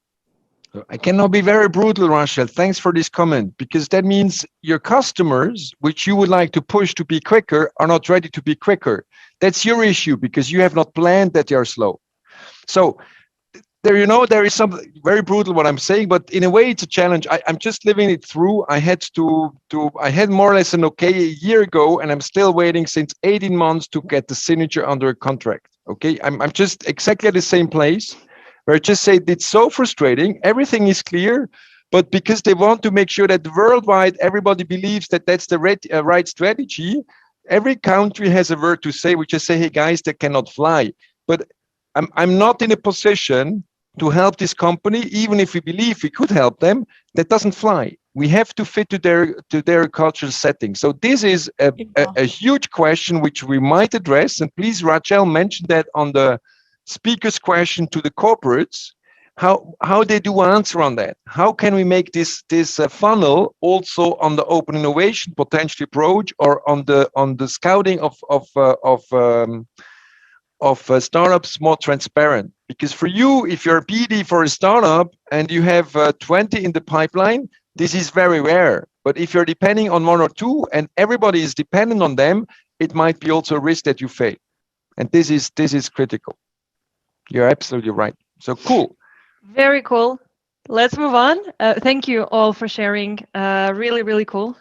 I cannot be very brutal, Rachel. Thanks for this comment, because that means your customers, which you would like to push to be quicker, are not ready to be quicker. That's your issue because you have not planned that they are slow. So there is something very brutal what I'm saying, but in a way it's a challenge. I'm just living it through. I had more or less an okay a year ago, and I'm still waiting since 18 months to get the signature under a contract. Okay, I'm just exactly at the same place where I just say it's so frustrating. Everything is clear, but because they want to make sure that worldwide everybody believes that that's the right strategy, every country has a word to say. We just say, hey guys, they cannot fly. But I'm not in a position to help this company, even if we believe we could help them. That doesn't fly. We have to fit to their cultural setting. So this is a huge question which we might address. And please, Rachel, mention that on the speaker's question to the corporates, how they do answer on that. How can we make this funnel also on the open innovation potential approach or on the scouting of startups more transparent? Because for you, if you're a BD for a startup and you have 20 in the pipeline, this is very rare. But if you're depending on 1 or 2 and everybody is dependent on them, it might be also a risk that you fail. And this is critical. You're absolutely right. So cool. Very cool. Let's move on. Thank you all for sharing. Really, really cool.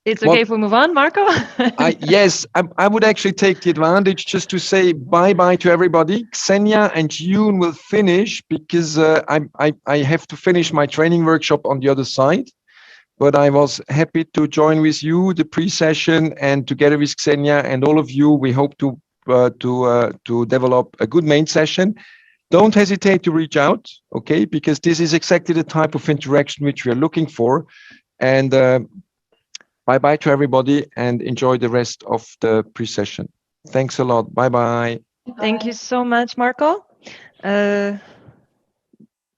It's okay if we move on, Marco? Yes, I would actually take the advantage just to say bye-bye to everybody. Xenia and June will finish because I have to finish my training workshop on the other side. But I was happy to join with you the pre-session, and together with Xenia and all of you, we hope to develop a good main session. Don't hesitate to reach out, okay? Because this is exactly the type of interaction which we are looking for. And bye-bye to everybody, and enjoy the rest of the pre-session. Thanks a lot. Bye-bye. Thank you so much, Marco.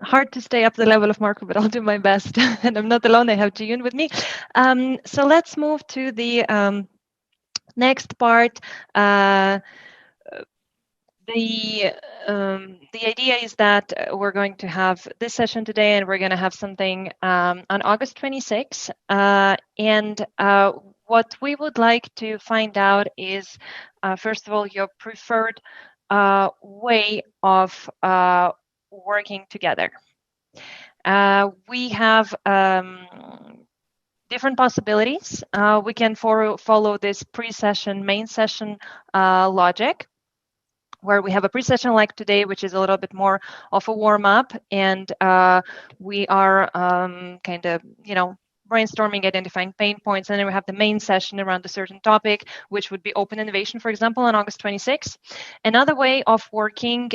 Hard to stay up the level of Marco, but I'll do my best. And I'm not alone. I have Jiyun with me. So let's move to the next part. The idea is that we're going to have this session today, and we're going to have something on August 26th. And what we would like to find out is, first of all, your preferred way of working together. We have different possibilities. We can follow this pre-session, main session logic, where we have a pre-session like today, which is a little bit more of a warm-up, and we are kind of, brainstorming, identifying pain points, and then we have the main session around a certain topic, which would be open innovation, for example, on August 26th. Another way of working,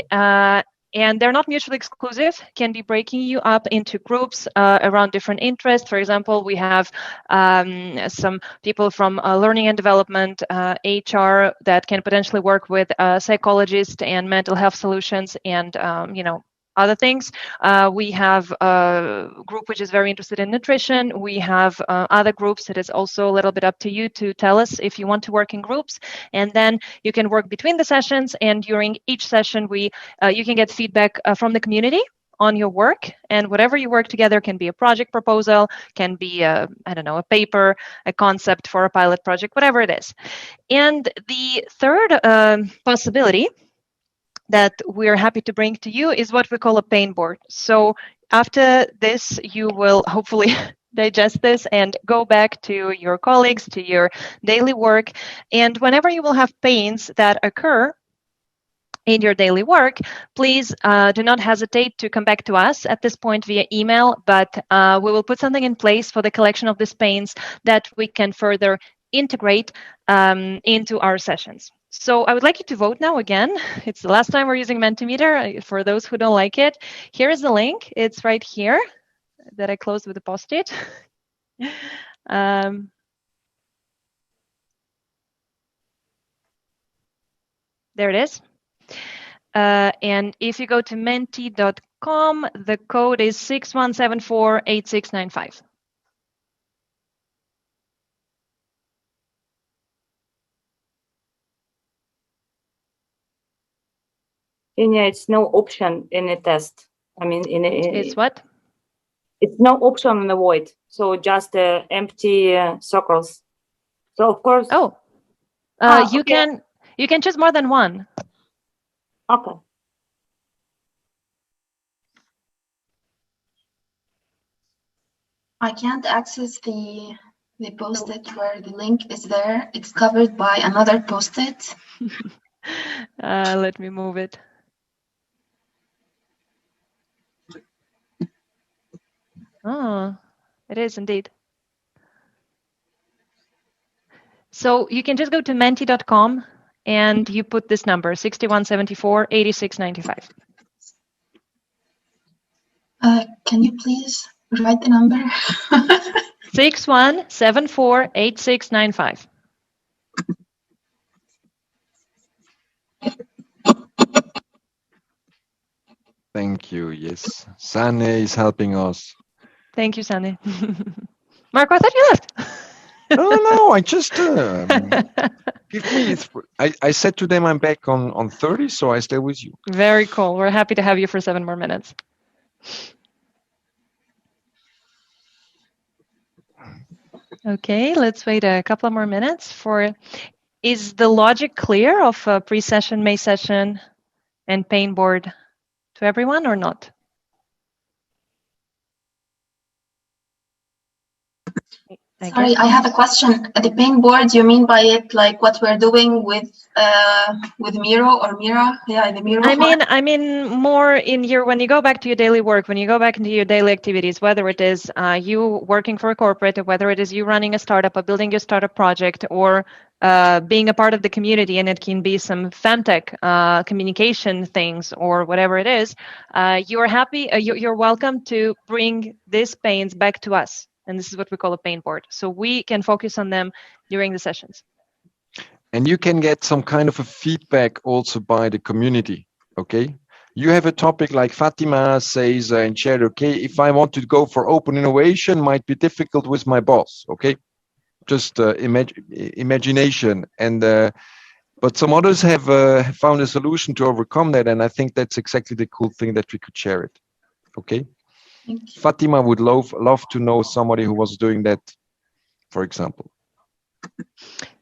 and they're not mutually exclusive, can be breaking you up into groups around different interests. For example, we have some people from learning and development, HR, that can potentially work with psychologists and mental health solutions, and other things. We have a group which is very interested in nutrition. We have other groups that is also a little bit up to you to tell us if you want to work in groups. And then you can work between the sessions, and during each session, you can get feedback from the community on your work, and whatever you work together can be a project proposal, can be a paper, a concept for a pilot project, whatever it is. And the third possibility that we're happy to bring to you is what we call a pain board. So after this, you will hopefully digest this and go back to your colleagues, to your daily work. And whenever you will have pains that occur in your daily work, please do not hesitate to come back to us at this point via email, but we will put something in place for the collection of these pains that we can further integrate into our sessions. So I would like you to vote now again. It's the last time we're using Mentimeter. For those who don't like it, here is the link. It's right here that I closed with a Post-it. There it is. And if you go to menti.com, the code is 61748695. It's no option in a test. I mean, it's what? It's no option in the void. So just empty circles. So of course. Oh, you can choose more than one. Okay. I can't access the post-it where the link is there. It's covered by another post-it. Let me move it. Oh, it is indeed. So you can just go to menti.com and you put this number, 61748695. Can you please write the number? 61748695. Thank you. Yes, Sane is helping us. Thank you, Sane. Marco, I thought you left. No, I just give me. I said to them I'm back on 30, so I stay with you. Very cool. We're happy to have you for 7 more minutes. Okay, let's wait a couple of more minutes for. Is the logic clear of pre-session, May session, and pain board to everyone or not? Sorry, I have a question. The pain board, you mean by it like what we're doing with Miro or Mira? Yeah, the Miro. I mean more in your, when you go back to your daily work, when you go back into your daily activities, whether it is you working for a corporate, or whether it is you running a startup or building your startup project, or being a part of the community, and it can be some femtech communication things or whatever it is, you're happy, you're welcome to bring these pains back to us. And this is what we call a pain board. So we can focus on them during the sessions. And you can get some kind of a feedback also by the community, okay? You have a topic like Fatima says in chat, okay, if I want to go for open innovation, might be difficult with my boss, okay? Just imagination. And but some others have found a solution to overcome that, and I think that's exactly the cool thing, that we could share it, okay? Fatima would love to know somebody who was doing that, for example.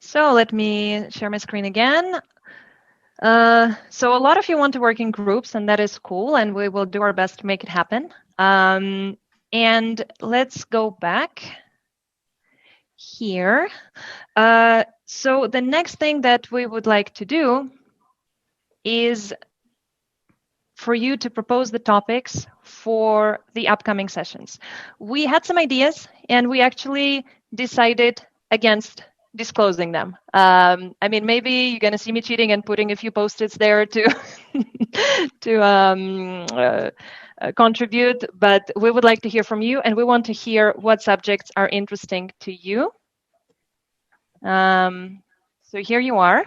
So let me share my screen again. So a lot of you want to work in groups, and that is cool, and we will do our best to make it happen. And let's go back here. So the next thing that we would like to do is for you to propose the topics for the upcoming sessions. We had some ideas, and we actually decided against disclosing them. I mean, maybe you're going to see me cheating and putting a few post-its there to contribute, but we would like to hear from you, and we want to hear what subjects are interesting to you. So here you are.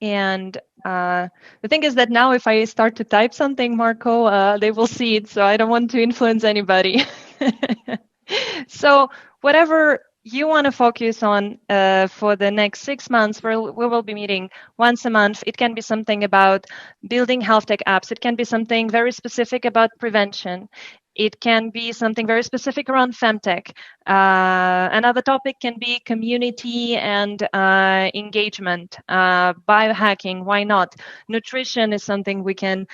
And the thing is that now if I start to type something, Marco, they will see it, so I don't want to influence anybody. So whatever you want to focus on for the next 6 months, we will be meeting once a month. It can be something about building health tech apps. It can be something very specific about prevention. It can be something very specific around femtech. Another topic can be community and engagement, biohacking, why not? Nutrition is something we can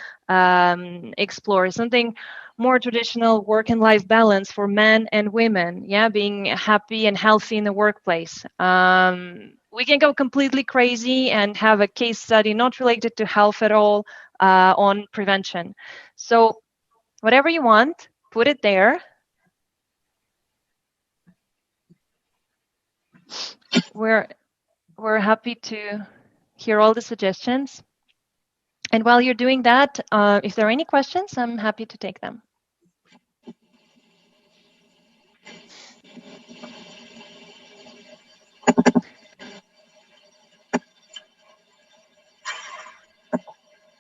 explore, something more traditional work and life balance for men and women, yeah, being happy and healthy in the workplace. We can go completely crazy and have a case study not related to health at all on prevention. So whatever you want, put it there. We're happy to hear all the suggestions. And while you're doing that, if there are any questions, I'm happy to take them.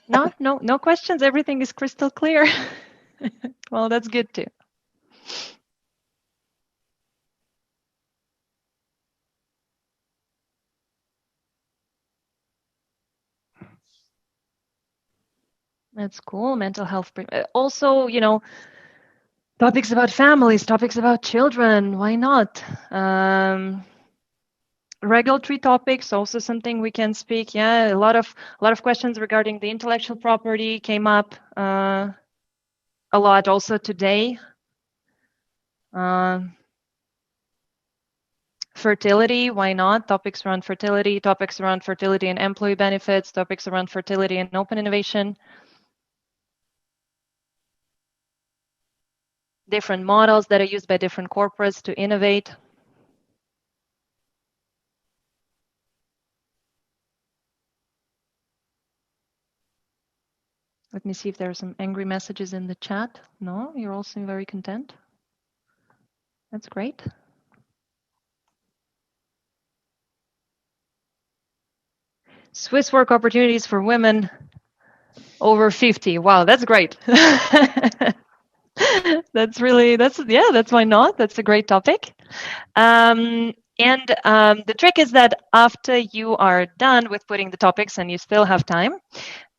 No questions. Everything is crystal clear. Well, that's good too. That's cool. Mental health. Also, you know, topics about families, topics about children. Why not? Regulatory topics, also something we can speak. Yeah, a lot of questions regarding the intellectual property came up a lot also today. Fertility, why not? Topics around fertility and employee benefits, topics around fertility and open innovation. Different models that are used by different corporates to innovate. Let me see if there are some angry messages in the chat. No, you're all seem very content. That's great. Swiss work opportunities for women over 50. Wow, that's great. That's why not? That's a great topic. And the trick is that after you are done with putting the topics and you still have time,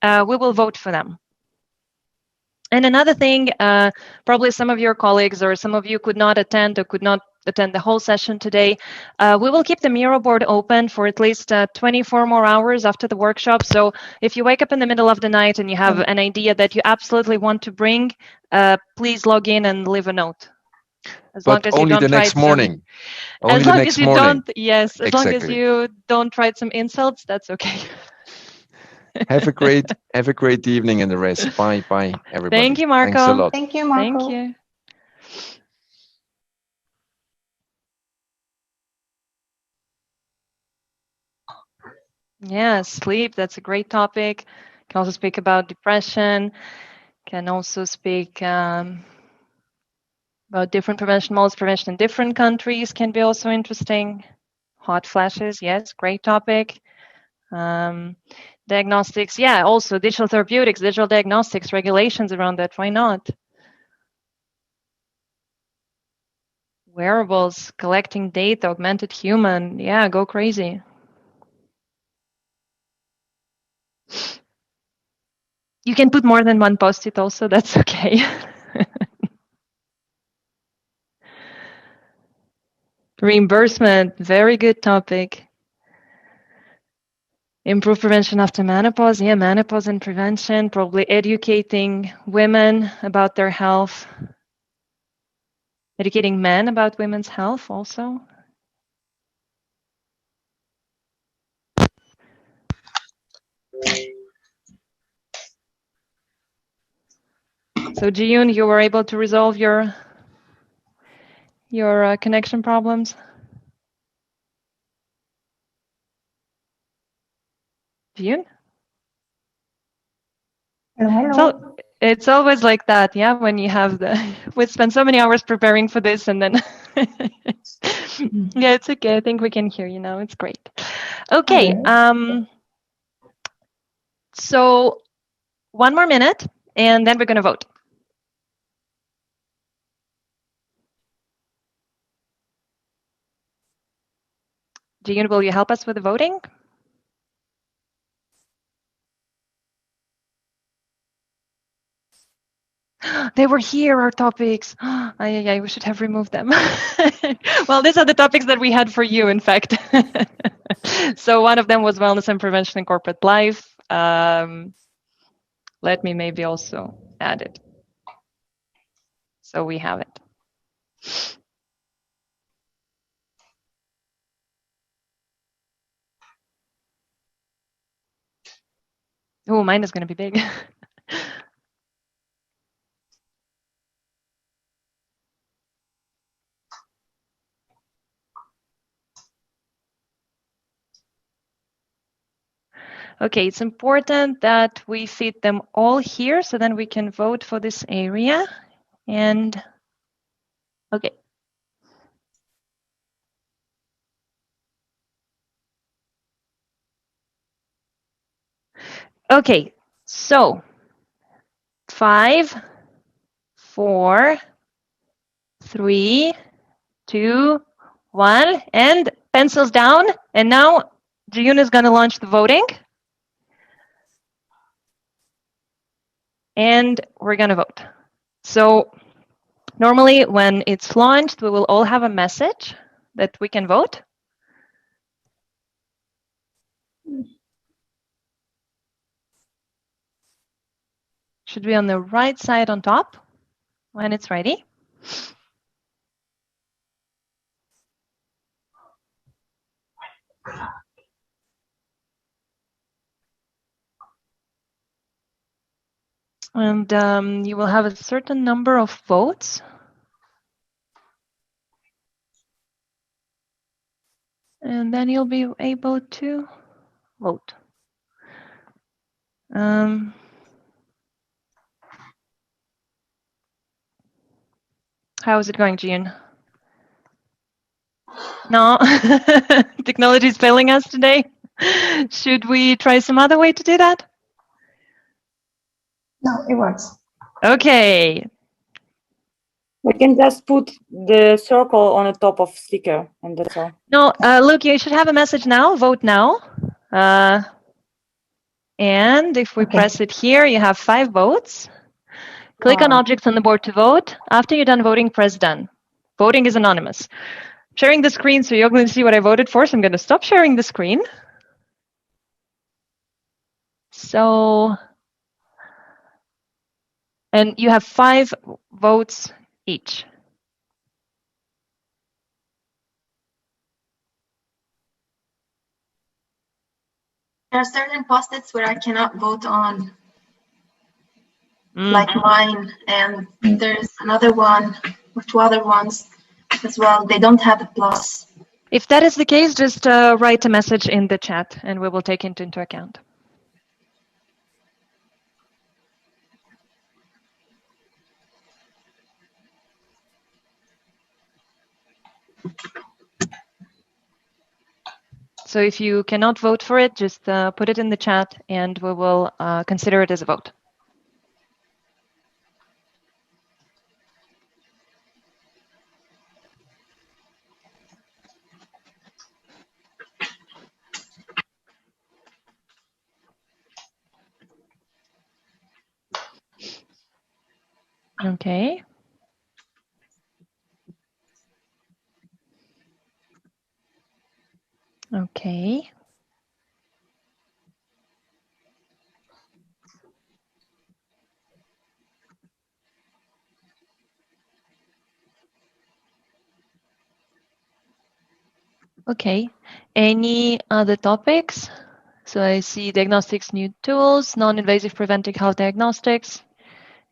we will vote for them. And another thing, probably some of your colleagues or some of you could not attend or could not attend the whole session today. We will keep the Miro board open for at least 24 more hours after the workshop. So if you wake up in the middle of the night and you have an idea that you absolutely want to bring, please log in and leave a note. As long as only you don't the next morning. As long as you don't, yes, as long as you don't write some insults, that's okay. Have a great evening and the rest. Bye, everybody. Thank you, Marco. Thanks a lot. Thank you, Marco. Thank you. Yeah, sleep, that's a great topic. Can also speak about depression. Can also speak about different prevention models. Prevention in different countries can be also interesting. Hot flashes, yes, great topic. Diagnostics, yeah, also digital therapeutics, digital diagnostics, regulations around that, why not? Wearables, collecting data, augmented human, yeah, go crazy. You can put more than one post-it also, that's okay. Reimbursement, very good topic. Improve prevention after menopause. Yeah, menopause and prevention, probably educating women about their health. Educating men about women's health also. So Jiyun, you were able to resolve your connection problems? Jiyun? Hello. So it's always like that, yeah, when you have we spend so many hours preparing for this and then yeah, it's okay. I think we can hear you now. It's great. Okay. So 1 more minute and then we're going to vote. Jiyun, will you help us with the voting? They were here, our topics. We should have removed them. Well, these are the topics that we had for you, in fact. So one of them was wellness and prevention in corporate life. Let me maybe also add it. So we have it. Oh, mine is going to be big. Okay, it's important that we fit them all here so then we can vote for this area. And okay. Okay, so 5, 4, 3, 2, 1, and pencils down. And now Jiyun is going to launch the voting. And we're going to vote. So normally when it's launched, we will all have a message that we can vote. Should be on the right side on top when it's ready. And you will have a certain number of votes. And then you'll be able to vote. How is it going, Jiyun? No, technology is failing us today. Should we try some other way to do that? No, it works. Okay. We can just put the circle on the top of sticker, and that's all. No, look, you should have a message now. Vote now. And if we press it here, you have 5 votes. Click on objects on the board to vote. After you're done voting, press done. Voting is anonymous. Sharing the screen so you're going to see what I voted for. So I'm going to stop sharing the screen. So, and you have 5 votes each. There are certain post-its where I cannot vote on, like mine, and there's another one or 2 other ones as well. They don't have a plus. If that is the case, just write a message in the chat and we will take it into account. So if you cannot vote for it, just put it in the chat and we will consider it as a vote. Okay. Okay. Okay. Any other topics? So I see diagnostics, new tools, non-invasive preventive health diagnostics,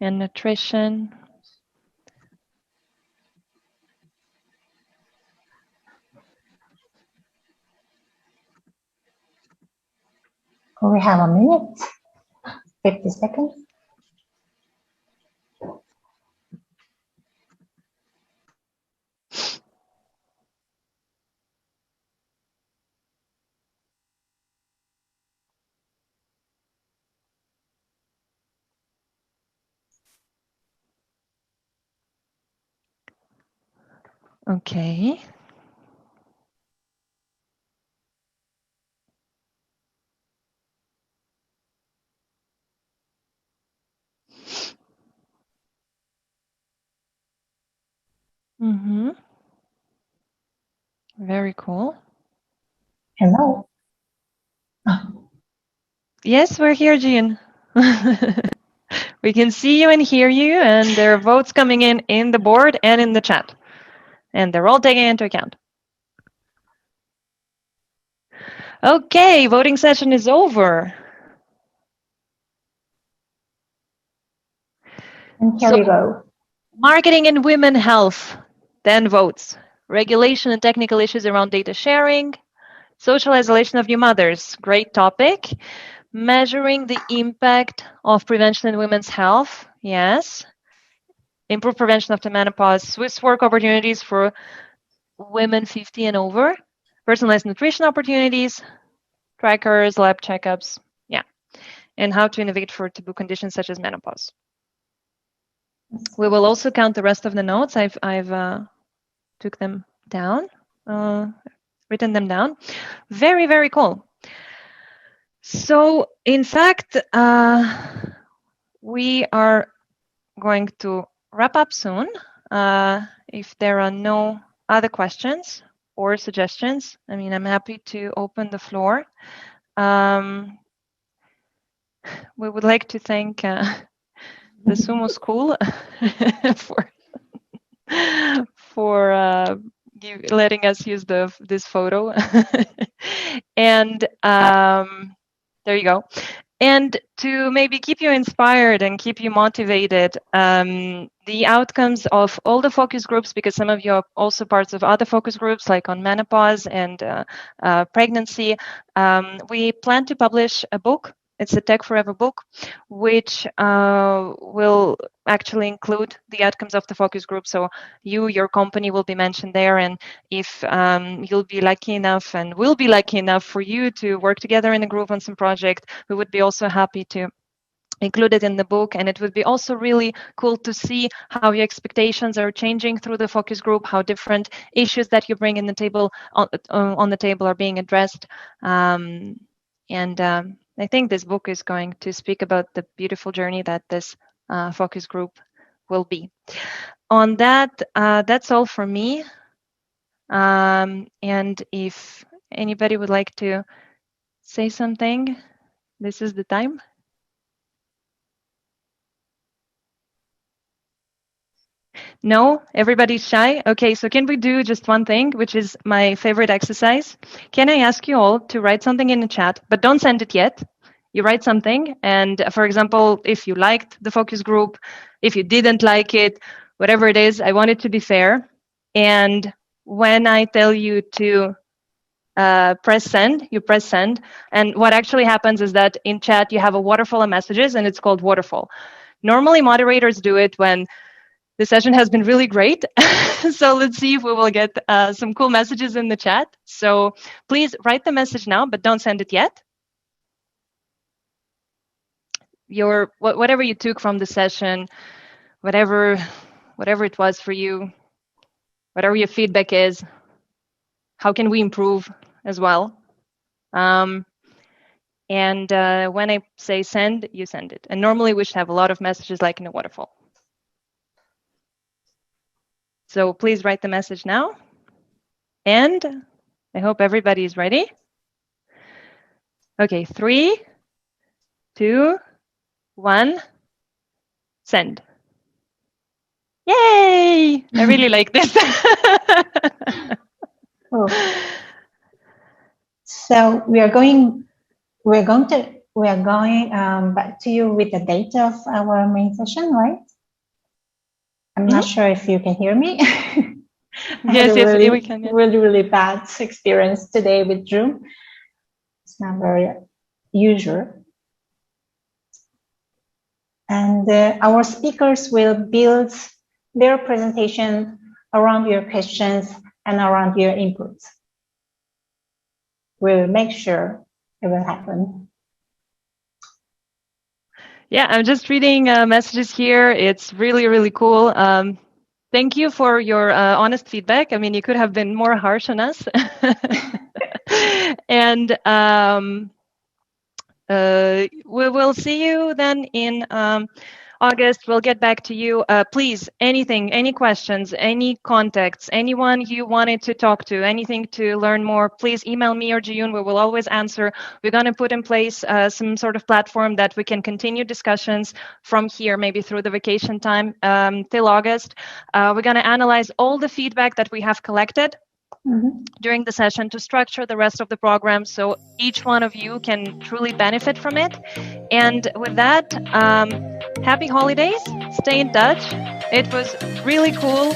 and nutrition. We have a minute, 50 seconds. Okay. Mm-hmm. Very cool. Hello. Yes, we're here, Jean. We can see you and hear you, and there are votes coming in the board and in the chat. And they're all taken into account. Okay, voting session is over. And here we go. Marketing and women health, 10 votes. Regulation and technical issues around data sharing. Social isolation of new mothers, great topic. Measuring the impact of prevention in women's health, yes. Improve prevention after menopause, Swiss work opportunities for women 50 and over. Personalized nutrition opportunities, trackers, lab checkups, yeah. And how to innovate for taboo conditions such as menopause. We will also count the rest of the notes. I've took them down, written them down. Very, very cool. So, in fact, we are going to wrap up soon. If there are no other questions or suggestions, I mean, I'm happy to open the floor. We would like to thank the Sumo School for letting us use this photo. And there you go. And to maybe keep you inspired and keep you motivated, the outcomes of all the focus groups, because some of you are also parts of other focus groups, like on menopause and pregnancy, we plan to publish a book. It's a Tech Forever book, which will actually include the outcomes of the focus group. So your company will be mentioned there. And if you'll be lucky enough and will be lucky enough for you to work together in a group on some project, we would be also happy to include it in the book. And it would be also really cool to see how your expectations are changing through the focus group, how different issues that you bring in the table on the table are being addressed. I think this book is going to speak about the beautiful journey that this focus group will be. On that, that's all for me. And if anybody would like to say something, this is the time. No, everybody's shy. Okay, so can we do just one thing, which is my favorite exercise? Can I ask you all to write something in the chat, but don't send it yet. You write something, and for example, if you liked the focus group, if you didn't like it, whatever it is, I want it to be fair. And when I tell you to press send, you press send. And what actually happens is that in chat, you have a waterfall of messages, and it's called waterfall. Normally, moderators do it when the session has been really great. So let's see if we will get some cool messages in the chat. So please write the message now, but don't send it yet. Whatever you took from the session, whatever it was for you, whatever your feedback is, how can we improve as well? And when I say send, you send it. And normally we should have a lot of messages like in a waterfall. So please write the message now. And I hope everybody is ready. Okay, 3, 2, 1, send. Yay! I really like this. Oh. So we are going back to you with the date of our main session, right? I'm not sure if you can hear me. Yes, we can. Yeah. Really bad experience today with Zoom. It's not very usual. And our speakers will build their presentation around your questions and around your inputs. We'll make sure it will happen. Yeah, I'm just reading messages here. It's really, really cool. Thank you for your honest feedback. I mean, you could have been more harsh on us. And we will see you then in August. We'll get back to you. Please, anything, any questions, any contacts, anyone you wanted to talk to, anything to learn more, please email me or Jiyun. We will always answer. We're going to put in place some sort of platform that we can continue discussions from here, maybe through the vacation time till August. We're going to analyze all the feedback that we have collected during the session to structure the rest of the program so each one of you can truly benefit from it. And with that, happy holidays, stay in touch. It was really cool,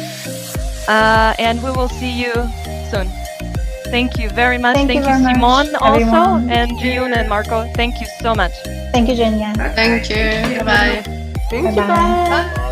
and we will see you soon. Thank you very much. Thank you Simon also, and Jiyun and Marco. Thank you so much. Thank you, Jenya. Thank you. Bye-bye. Thank you. Bye.